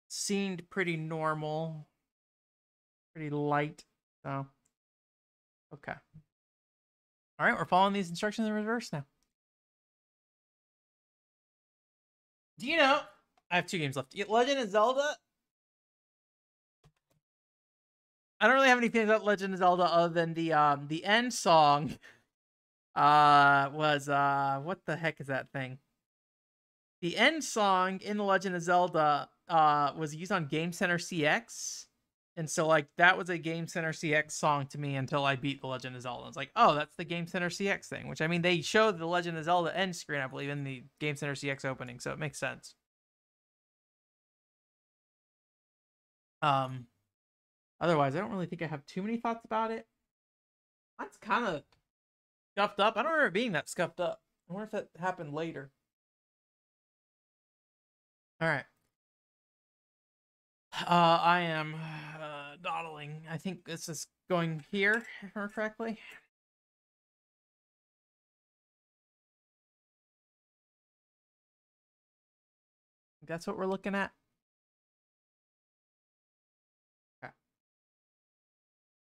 seemed pretty normal, pretty light. So, okay. All right, we're following these instructions in reverse now. Do you know? I have 2 games left. Legend of Zelda. I don't really have any feelings about Legend of Zelda other than the end song. Was what the heck is that thing? The end song in The Legend of Zelda was used on Game Center CX. And so like that was a Game Center CX song to me until I beat The Legend of Zelda. It's like, oh, that's the Game Center CX thing, which I mean they showed The Legend of Zelda end screen, I believe, in the Game Center CX opening, so it makes sense. Um Otherwise, I don't really think I have too many thoughts about it. That's kind of scuffed up. I don't remember it being that scuffed up. I wonder if that happened later. All right. I am dawdling. I think this is going here, if I remember correctly. That's what we're looking at. Okay.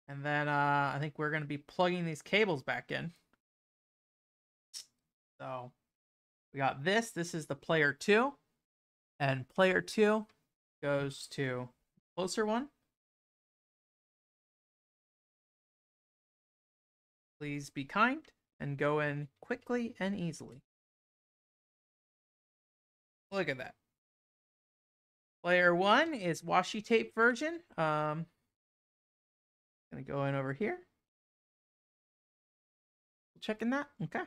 And then I think we're going to be plugging these cables back in. So we got this. This is the player 2. And player 2 goes to closer one. Please be kind and go in quickly and easily. Look at that. Player 1 is washi tape version. Gonna go in over here. Checking that. Okay.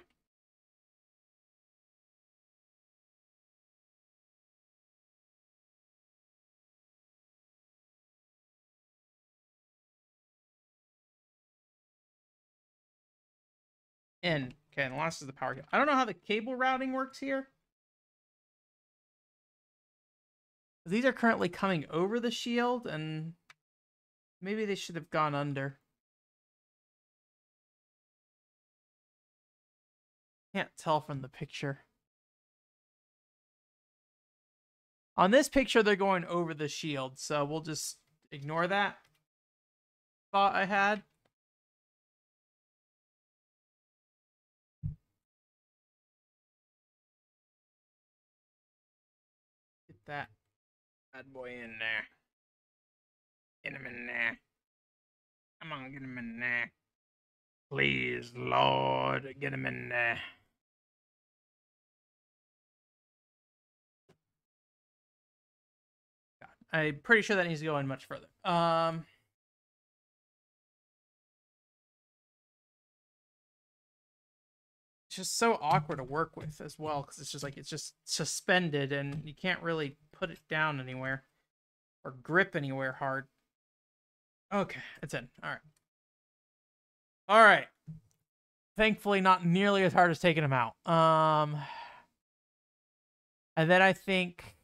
In. Okay, and the last is the power cable. I don't know how the cable routing works here. These are currently coming over the shield, and maybe they should have gone under. Can't tell from the picture. On this picture, they're going over the shield, so we'll just ignore that thought I had. Get that bad boy in there. Get him in there. Come on, get him in there. Please, Lord, get him in there. God, I'm pretty sure that needs to go in much further. It's just so awkward to work with as well, because it's just like it's just suspended and you can't really put it down anywhere or grip anywhere hard. Okay, it's in. All right. All right. Thankfully, not nearly as hard as taking him out. And then I think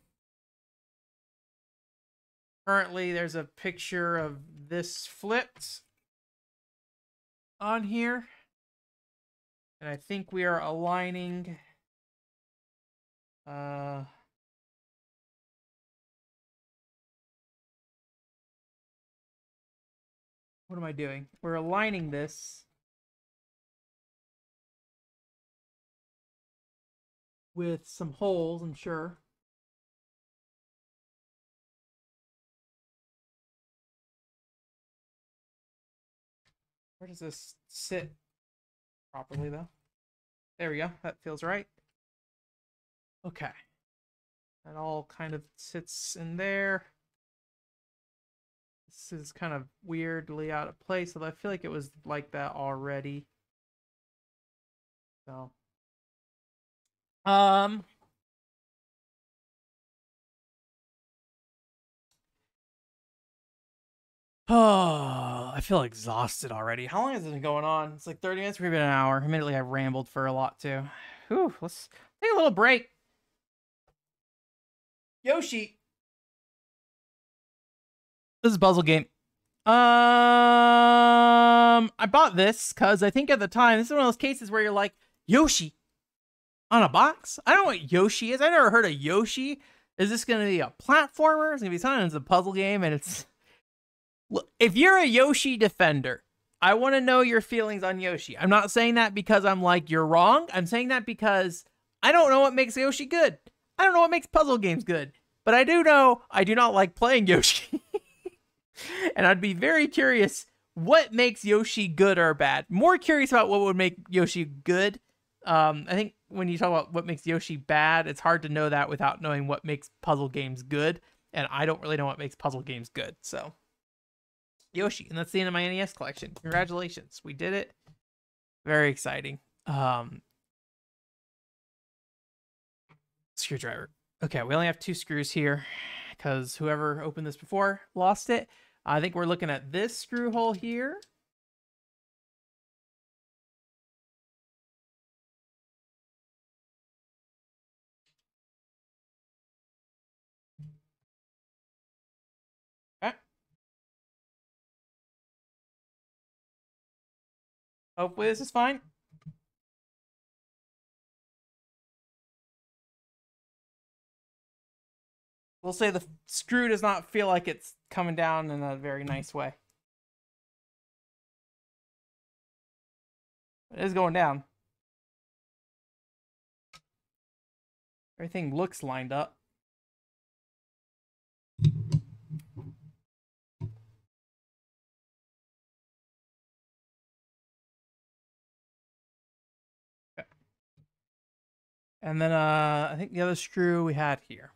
currently there's a picture of this flipped on here. And I think we are aligning what am I doing? We're aligning this with some holes, I'm sure. Where does this sit properly, though? There we go. That feels right. Okay. That all kind of sits in there. This is kind of weirdly out of place, although I feel like it was like that already. So, oh, I feel exhausted already. How long has this been going on? It's like 30 minutes, maybe an hour. Admittedly, I rambled for a lot too. Whew, let's take a little break. Yoshi. This is a puzzle game. I bought this because I think at the time, this is one of those cases where you're like, Yoshi on a box? I don't know what Yoshi is. I never heard of Yoshi. Is this going to be a platformer? It's going to be something that's a puzzle game, and it's... Look, if you're a Yoshi defender, I want to know your feelings on Yoshi. I'm not saying that because I'm like, you're wrong. I'm saying that because I don't know what makes Yoshi good. I don't know what makes puzzle games good. But I do know I do not like playing Yoshi. And I'd be very curious what makes Yoshi good or bad. More curious about what would make Yoshi good. I think when you talk about what makes Yoshi bad, it's hard to know that without knowing what makes puzzle games good. And I don't really know what makes puzzle games good. So, Yoshi. And that's the end of my NES collection. Congratulations. We did it. Very exciting. Screwdriver. Okay, we only have 2 screws here because whoever opened this before lost it. I think we're looking at this screw hole here. Okay. Hopefully this is fine. We'll say the screw does not feel like it's coming down in a very nice way. It is going down. Everything looks lined up. Okay. And then I think the other screw we had here.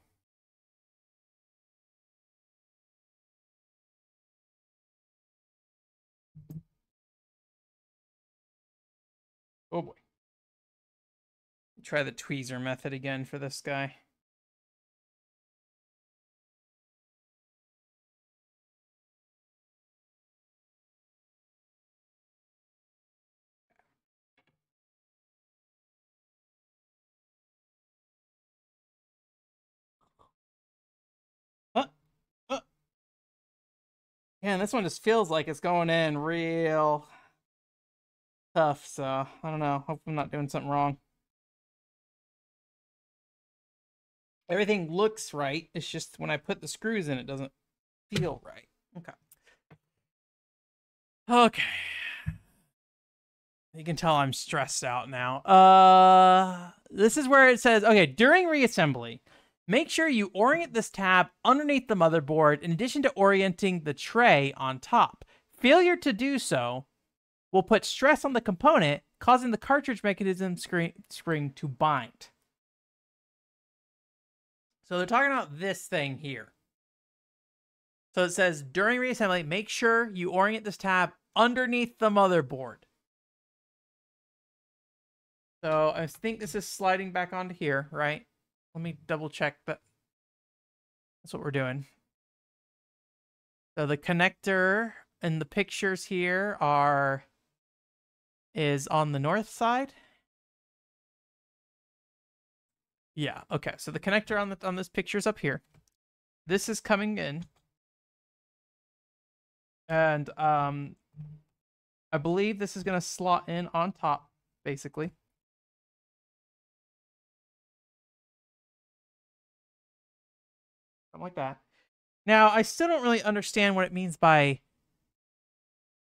Oh boy. Try the tweezer method again for this guy. Yeah, and this one just feels like it's going in real tough, so I don't know. Hope I'm not doing something wrong. Everything looks right. It's just when I put the screws in, it doesn't feel right. Okay. Okay. You can tell I'm stressed out now. This is where it says, okay, during reassembly, make sure you orient this tab underneath the motherboard in addition to orienting the tray on top. Failure to do so will put stress on the component, causing the cartridge mechanism spring to bind. So they're talking about this thing here. So it says, during reassembly, make sure you orient this tab underneath the motherboard. So I think this is sliding back onto here, right? Let me double check that. That's what we're doing. So the connector in the pictures here is on the north side. Yeah, okay. So the connector on this picture is up here. This is coming in. And I believe this is going to slot in on top, basically. Something like that. Now, I still don't really understand what it means by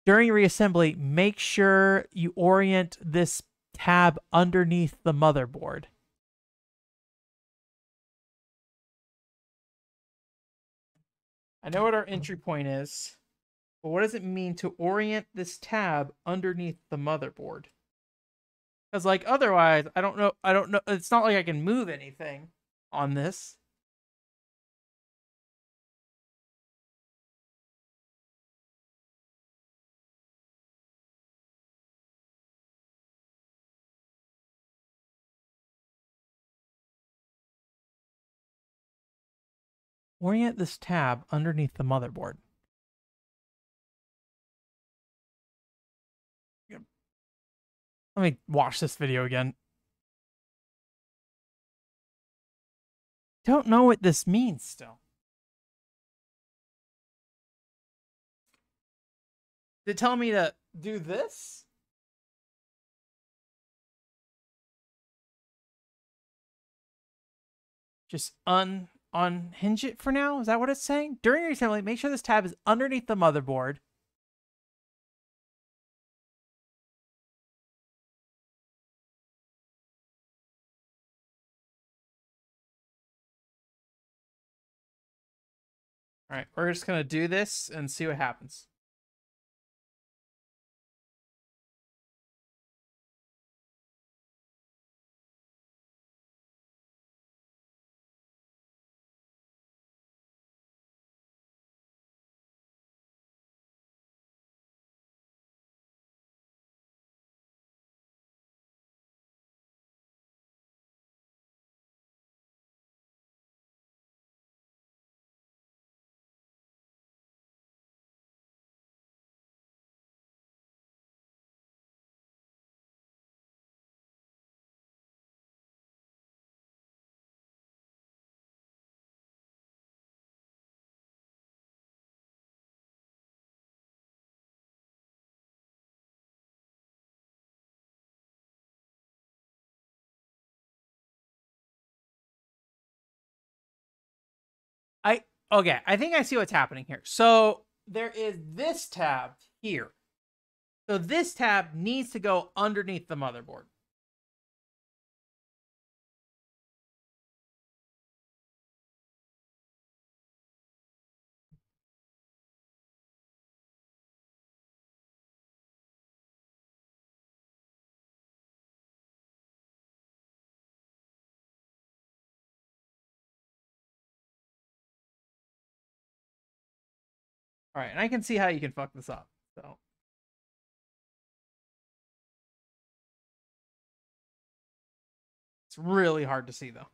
during reassembly, make sure you orient this tab underneath the motherboard. I know what our entry point is, but what does it mean to orient this tab underneath the motherboard? Because like otherwise, I don't know. It's not like I can move anything on this. Orient this tab underneath the motherboard. Let me watch this video again. Don't know what this means still. Did it tell me to do this? Just unhinge it for now? Is that what it's saying? During your assembly, make sure this tab is underneath the motherboard. All right, we're just gonna do this and see what happens. Okay, I think I see what's happening here. So there is this tab here. So this tab needs to go underneath the motherboard. All right, and I can see how you can fuck this up. So it's really hard to see though.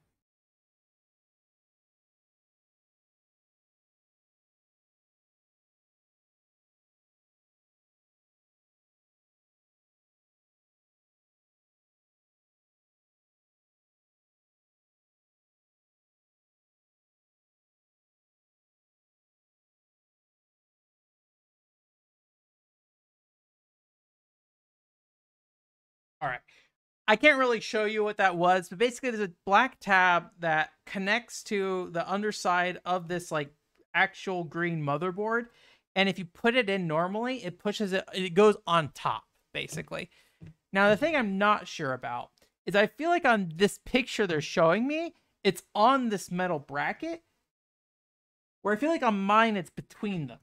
All right. I can't really show you what that was, but basically there's a black tab that connects to the underside of this like actual green motherboard. And if you put it in normally, it pushes it, it goes on top, basically. Now, the thing I'm not sure about is I feel like on this picture they're showing me, it's on this metal bracket, where I feel like on mine it's between them.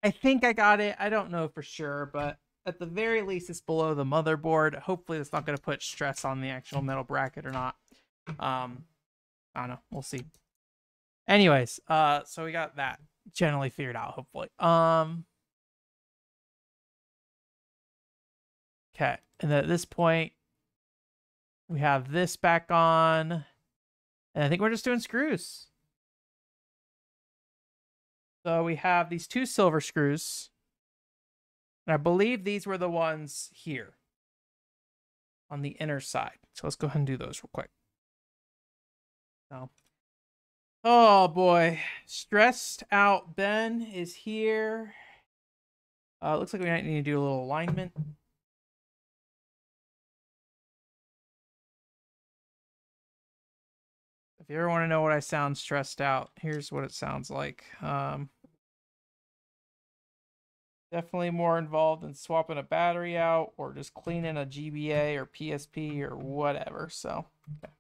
I think I got it. I don't know for sure, but at the very least, it's below the motherboard. Hopefully, it's not going to put stress on the actual metal bracket or not. I don't know. We'll see. Anyways, so we got that generally figured out. Hopefully. Okay, and then at this point, we have this back on, and I think we're just doing screws. So we have these two silver screws. And I believe these were the ones here on the inner side. So let's go ahead and do those real quick. So, oh boy, stressed out Ben is here. Looks like we might need to do a little alignment. If you ever want to know what I sound stressed out, here's what it sounds like. Definitely more involved in swapping a battery out or just cleaning a GBA or PSP or whatever. So, okay.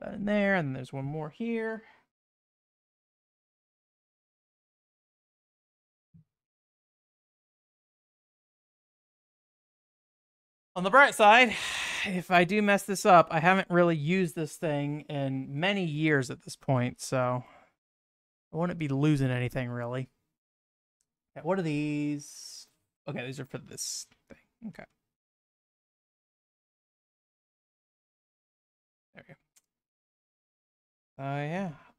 Put that in there, and there's one more here. On the bright side, if I do mess this up, I haven't really used this thing in many years at this point, so I wouldn't be losing anything really. Okay, what are these? Okay, these are for this thing. Okay. There we go.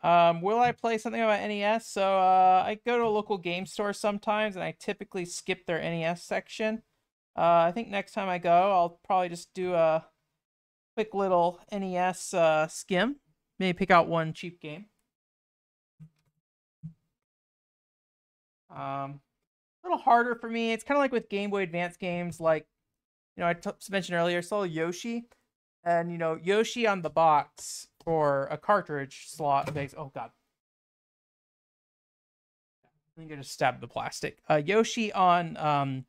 Yeah. Will I play something about NES? So I go to a local game store sometimes, and I typically skip their NES section. I think next time I go, I'll probably just do a quick little NES skim. Maybe pick out one cheap game. A little harder for me. It's kind of like with Game Boy Advance games, like, you know, I mentioned earlier, I saw Yoshi, and, you know, Yoshi on the box for a cartridge slot makes, oh god. I think I just stabbed the plastic. Yoshi on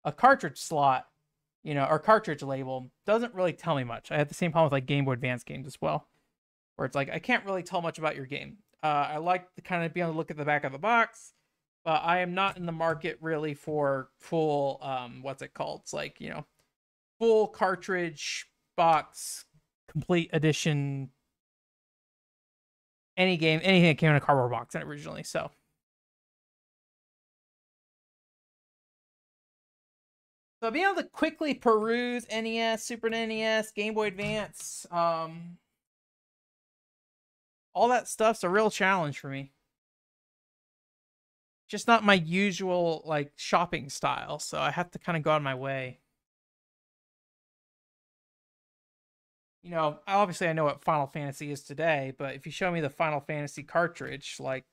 a cartridge slot, you know, or cartridge label doesn't really tell me much. I have the same problem with like Game Boy Advance games as well, where it's like I can't really tell much about your game. I like to kind of be able to look at the back of the box, but I am not in the market really for full what's it called? It's like, you know, full cartridge box complete edition any game, anything that came in a cardboard box originally. So being able to quickly peruse NES, Super NES, Game Boy Advance, all that stuff's a real challenge for me. Just not my usual like shopping style, so I have to kind of go out of my way. You know, obviously I know what Final Fantasy is today, but if you show me the Final Fantasy cartridge, like,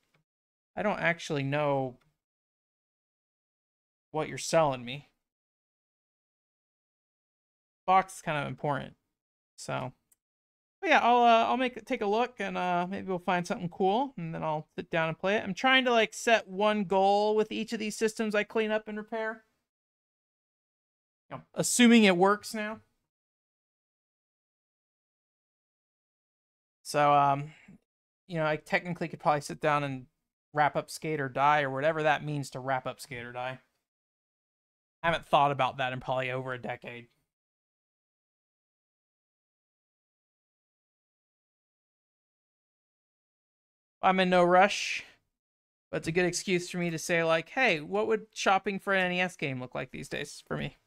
I don't actually know what you're selling me. Box is kind of important. So, but yeah, I'll take a look, and maybe we'll find something cool, and then I'll sit down and play it. I'm trying to like set one goal with each of these systems I clean up and repair. You know, assuming it works now. So you know, I technically could probably sit down and wrap up Skate or Die, or whatever that means to wrap up Skate or Die. I haven't thought about that in probably over a decade. I'm in no rush, but it's a good excuse for me to say, like, hey, what would shopping for an NES game look like these days for me?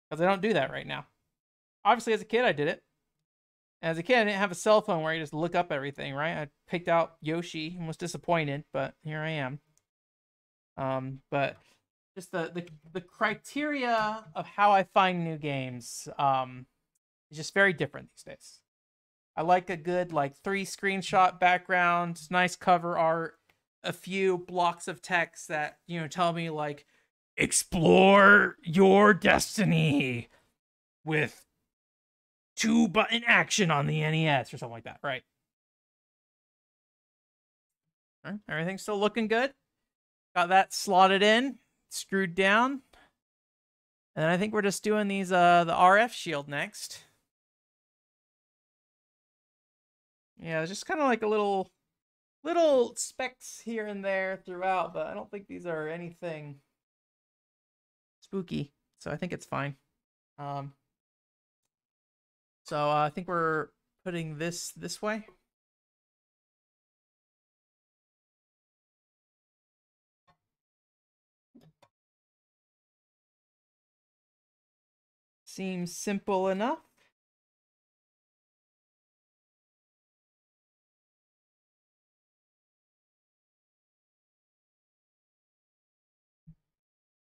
Because I don't do that right now. Obviously, as a kid, I did it. As a kid, I didn't have a cell phone where I just look up everything, right? I picked out Yoshi and was disappointed, but here I am. But just the criteria of how I find new games is just very different these days. I like a good like 3 screenshot background, nice cover art, a few blocks of text that, you know, tell me like explore your destiny with 2-button action on the NES or something like that, right? All right, everything's still looking good. Got that slotted in, screwed down. And I think we're just doing these the RF shield next. Yeah, it's just kind of like a little specks here and there throughout, but I don't think these are anything spooky, so I think it's fine. So I think we're putting this way. Seems simple enough.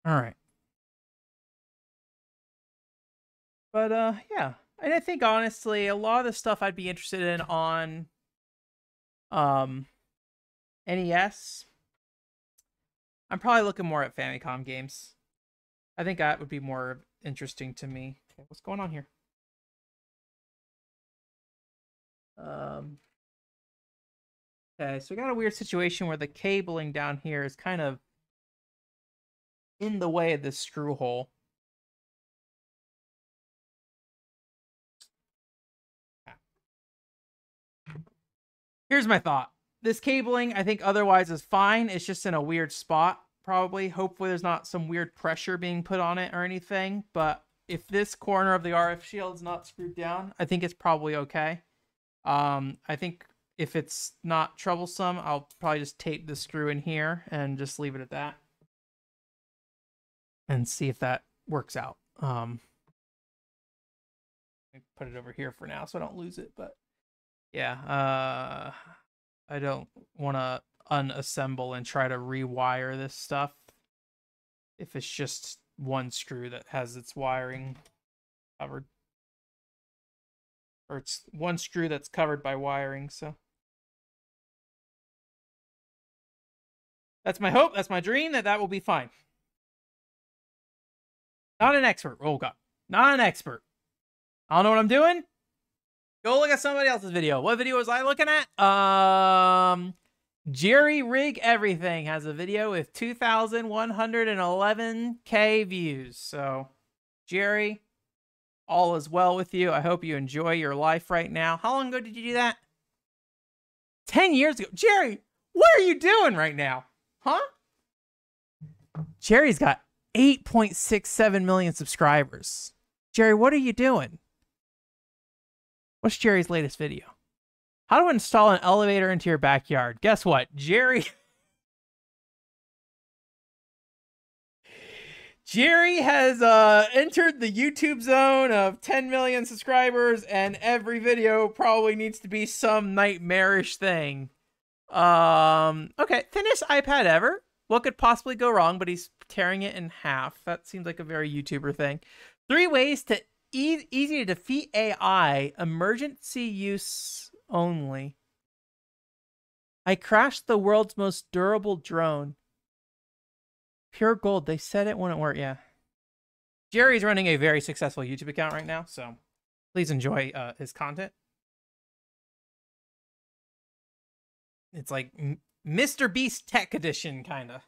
All right. But yeah. And I think honestly, a lot of the stuff I'd be interested in on NES, I'm probably looking more at Famicom games. I think that would be more interesting to me. Okay, what's going on here? Okay, so we got a weird situation where the cabling down here is kind of in the way of this screw hole. Here's my thought. This cabling, I think otherwise is fine. It's just in a weird spot, probably. Hopefully there's not some weird pressure being put on it or anything. But if this corner of the RF shield is not screwed down, I think it's probably okay. I think if it's not troublesome, I'll probably just tape the screw in here and just leave it at that. And see if that works out. Let me put it over here for now so I don't lose it, but yeah, I don't want to unassemble and try to rewire this stuff if it's just one screw that has its wiring covered. Or it's one screw that's covered by wiring, so. That's my hope, that's my dream, that will be fine. Not an expert, oh god. Not an expert. I don't know what I'm doing. Go look at somebody else's video. What video was I looking at? Jerry Rig Everything has a video with 2,111K views. So, Jerry, all is well with you. I hope you enjoy your life right now. How long ago did you do that? 10 years ago. Jerry, what are you doing right now? Huh? Jerry's got 8.67 million subscribers. Jerry, what are you doing? What's Jerry's latest video? How to install an elevator into your backyard. Guess what? Jerry has entered the YouTube zone of 10 million subscribers, and every video probably needs to be some nightmarish thing. Okay, thinnest iPad ever. What could possibly go wrong? But he's tearing it in half. That seems like a very YouTuber thing. 3 ways to easy to defeat AI, emergency use only. I crashed the world's most durable drone. Pure gold. They said it wouldn't work. Yeah. Jerry's running a very successful YouTube account right now, so please enjoy his content. It's like Mr. Beast Tech Edition, kind of.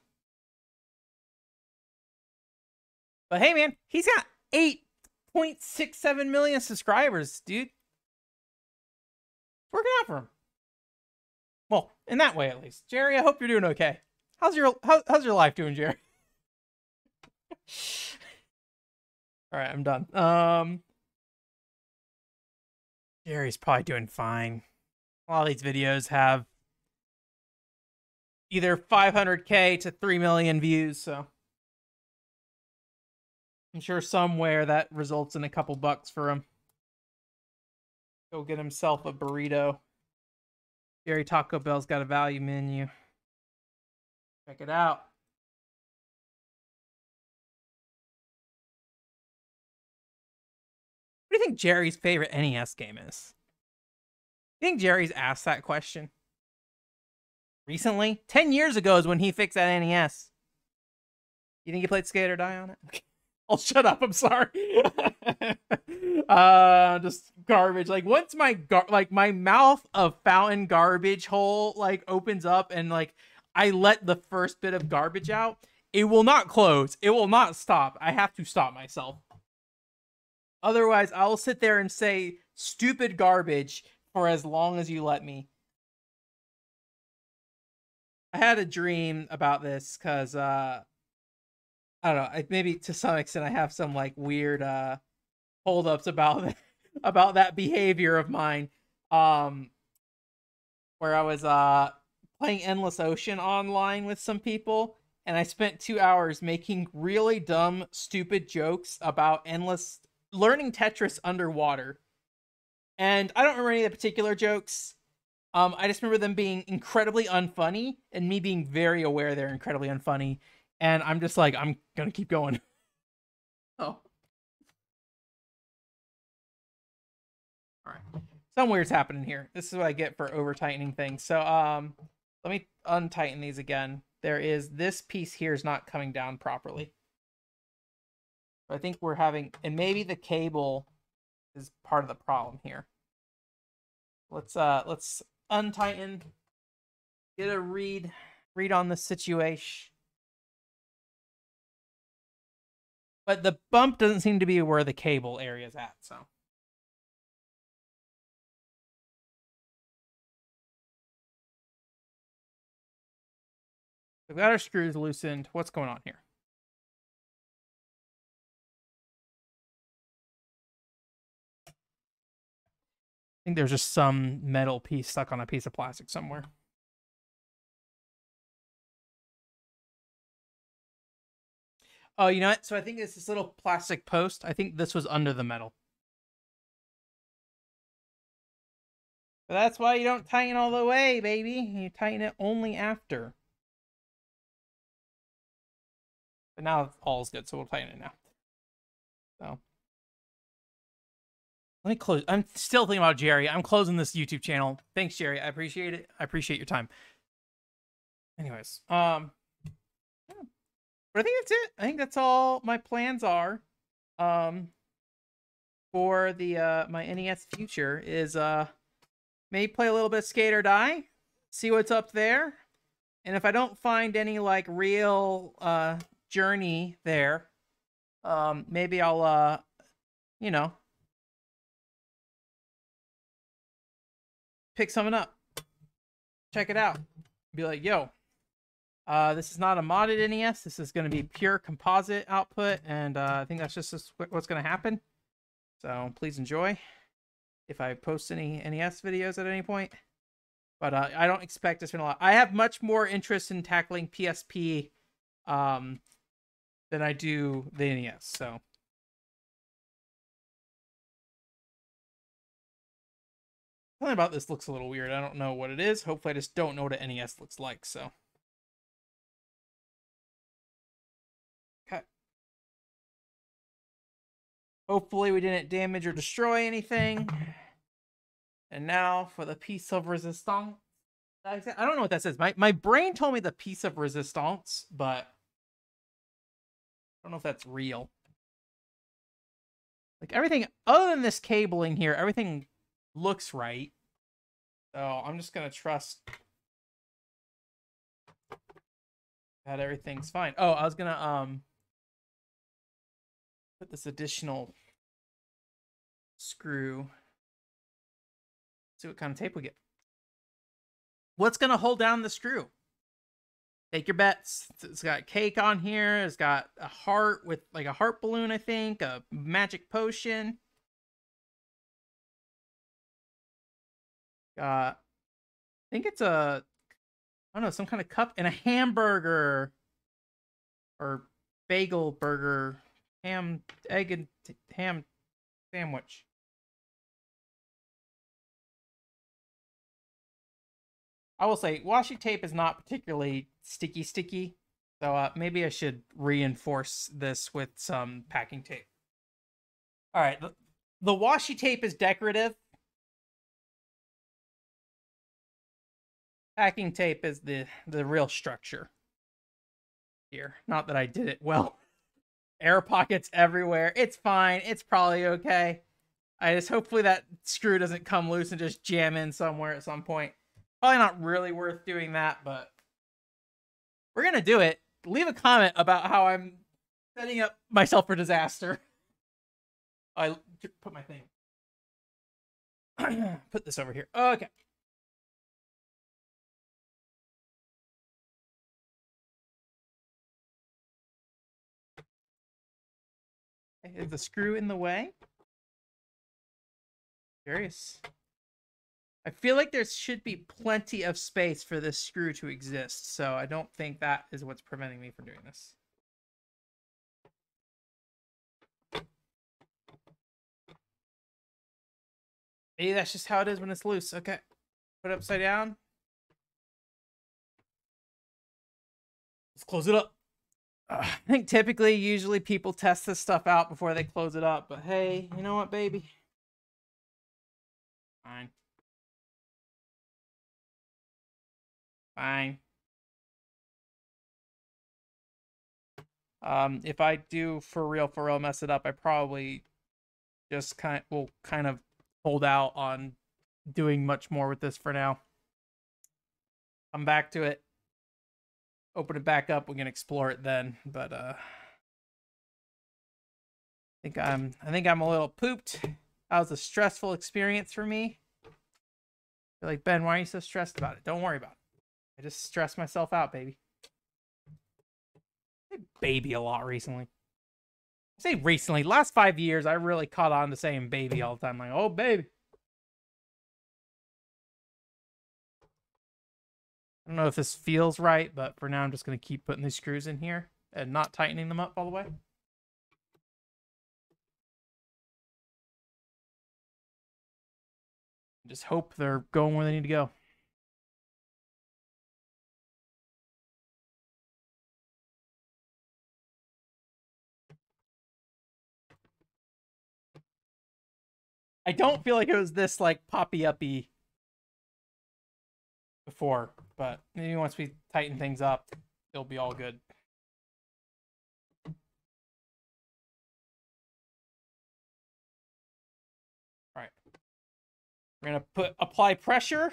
But hey, man, he's got 8.67 million subscribers, dude. It's working out for him. Well, in that way, at least. Jerry, I hope you're doing okay. How's your life doing, Jerry? All right, I'm done. Jerry's probably doing fine. A lot of these videos have either 500K to 3 million views, so I'm sure somewhere that results in a couple bucks for him. Go get himself a burrito. Jerry Taco Bell's got a value menu. Check it out. What do you think Jerry's favorite NES game is? You think Jerry's asked that question recently? 10 years ago is when he fixed that NES. You think he played Skate or Die on it? I'll shut up. I'm sorry. Just garbage. Like once my my mouth of fountain garbage hole like opens up and like I let the first bit of garbage out, it will not close. It will not stop. I have to stop myself. Otherwise, I'll sit there and say stupid garbage for as long as you let me. I had a dream about this because I don't know, maybe to some extent I have some like weird holdups about about that behavior of mine. Where I was playing Endless Ocean online with some people, and I spent 2 hours making really dumb, stupid jokes about learning Tetris underwater. And I don't remember any of the particular jokes. I just remember them being incredibly unfunny, and me being very aware they're incredibly unfunny. And I'm just like, I'm gonna keep going. Oh. Alright. Some weird's happening here. This is what I get for over-tightening things. So, let me untighten these again. There is this piece here is not coming down properly. I think we're having, and maybe the cable is part of the problem here. Let's untighten, get a read on the situation. But the bump doesn't seem to be where the cable area is at, so. We've got our screws loosened. What's going on here? I think there's just some metal piece stuck on a piece of plastic somewhere. Oh, you know what? So I think it's this little plastic post. I think this was under the metal. But that's why you don't tighten all the way, baby. You tighten it only after. But now all's good, so we'll tighten it now. So. Let me close. I'm still thinking about Jerry. I'm closing this YouTube channel. Thanks, Jerry. I appreciate it. I appreciate your time. Anyways, yeah. But I think that's it. I think that's all my plans are. For the my NES future is maybe play a little bit of Skate or Die, see what's up there, and if I don't find any like real journey there, maybe I'll you know, pick something up, check it out, be like, yo, this is not a modded NES. This is going to be pure composite output, and I think that's just what's going to happen. So please enjoy if I post any NES videos at any point. But I don't expect to spend a lot. I have much more interest in tackling PSP than I do the NES. So something about this looks a little weird. I don't know what it is. Hopefully I just don't know what an NES looks like. So. Hopefully we didn't damage or destroy anything. And now for the piece of resistance. I don't know what that says. My brain told me the piece of resistance, but I don't know if that's real. Like everything other than this cabling here, everything looks right. So I'm just gonna trust that everything's fine. Oh, I was gonna put this additional screw. See what kind of tape we get. What's gonna hold down the screw? Take your bets. It's got cake on here. It's got a heart with like a heart balloon, I think, a magic potion. I think it's I don't know, some kind of cup and a hamburger or bagel burger, egg and ham sandwich. I will say washi tape is not particularly sticky. So maybe I should reinforce this with some packing tape. All right, the washi tape is decorative. Packing tape is the real structure here. Not that I did it well. Air pockets everywhere. It's fine. It's probably okay. I just hopefully that screw doesn't come loose and just jam in somewhere at some point. Probably not really worth doing that, but we're gonna do it. Leave a comment about how I'm setting up myself for disaster. I put my thing. Put this over here. Okay. Is the screw in the way? Curious. I feel like there should be plenty of space for this screw to exist, so I don't think that is what's preventing me from doing this. Maybe that's just how it is when it's loose. Okay. Put it upside down. Let's close it up. I think typically, usually people test this stuff out before they close it up, but hey, you know what, baby? Fine. Fine. If I do for real mess it up, I probably just will kind of hold out on doing much more with this for now. Come back to it. Open it back up. We can explore it then. But I think I'm a little pooped. That was a stressful experience for me. You're like, Ben, why are you so stressed about it? Don't worry about it. I just stress myself out, baby. I say baby a lot recently. I say recently. Last 5 years, I really caught on to saying baby all the time. Like, oh, baby. I don't know if this feels right, but for now, I'm just going to keep putting these screws in here and not tightening them up all the way. Just hope they're going where they need to go. I don't feel like it was this, like, poppy-uppy before, but maybe once we tighten things up, it'll be all good. All right. We're going to apply pressure.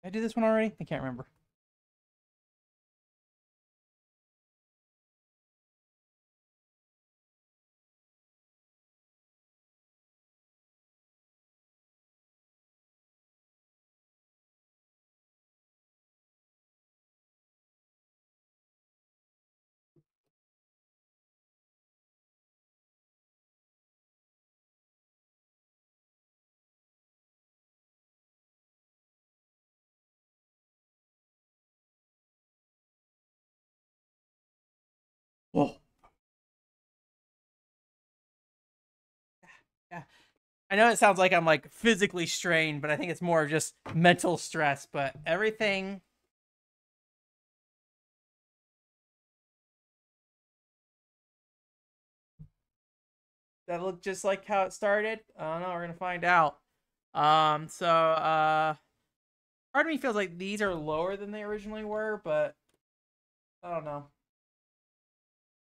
Did I do this one already? I can't remember. Whoa. Yeah. I know it sounds like I'm like physically strained, but I think it's more of just mental stress. But everything. That look just like how it started? I don't know. We're gonna find out. Part of me feels like these are lower than they originally were, but I don't know.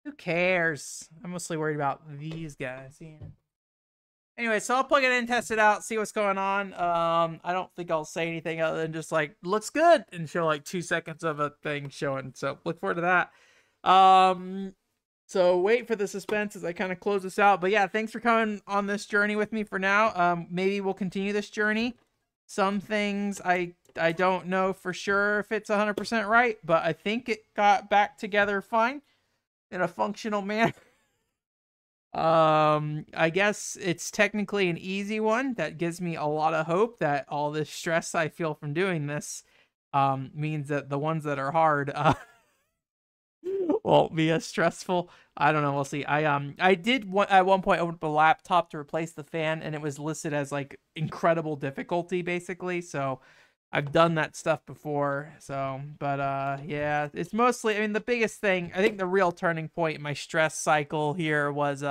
Who cares? I'm mostly worried about these guys here. Anyway, so I'll plug it in, test it out, see what's going on. I don't think I'll say anything other than just like, looks good, and show like 2 seconds of a thing showing. So look forward to that. So wait for the suspense as I kind of close this out. But yeah, thanks for coming on this journey with me for now. Maybe we'll continue this journey. Some things I don't know for sure if it's 100% right, but I think it got back together fine in a functional manner. I guess it's technically an easy one. That gives me a lot of hope that all this stress I feel from doing this means that the ones that are hard won't be as stressful. I don't know. We'll see. I did at one point open up a laptop to replace the fan, and it was listed as like incredible difficulty, basically. So I've done that stuff before. So, but yeah, it's mostly. I mean, the biggest thing, I think, the real turning point in my stress cycle here was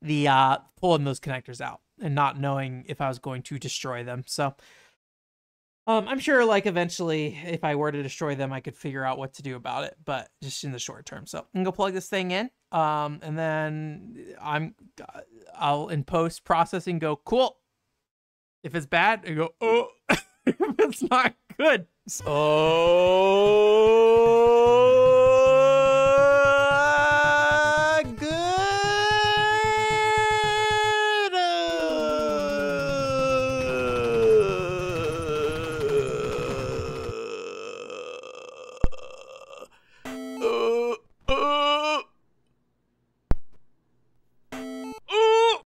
the pulling those connectors out and not knowing if I was going to destroy them. So I'm sure, like, eventually, if I were to destroy them, I could figure out what to do about it, but just in the short term. So I'm gonna go plug this thing in, and then I'll in post processing go cool. If it's bad, I go oh. If it's not good, oh.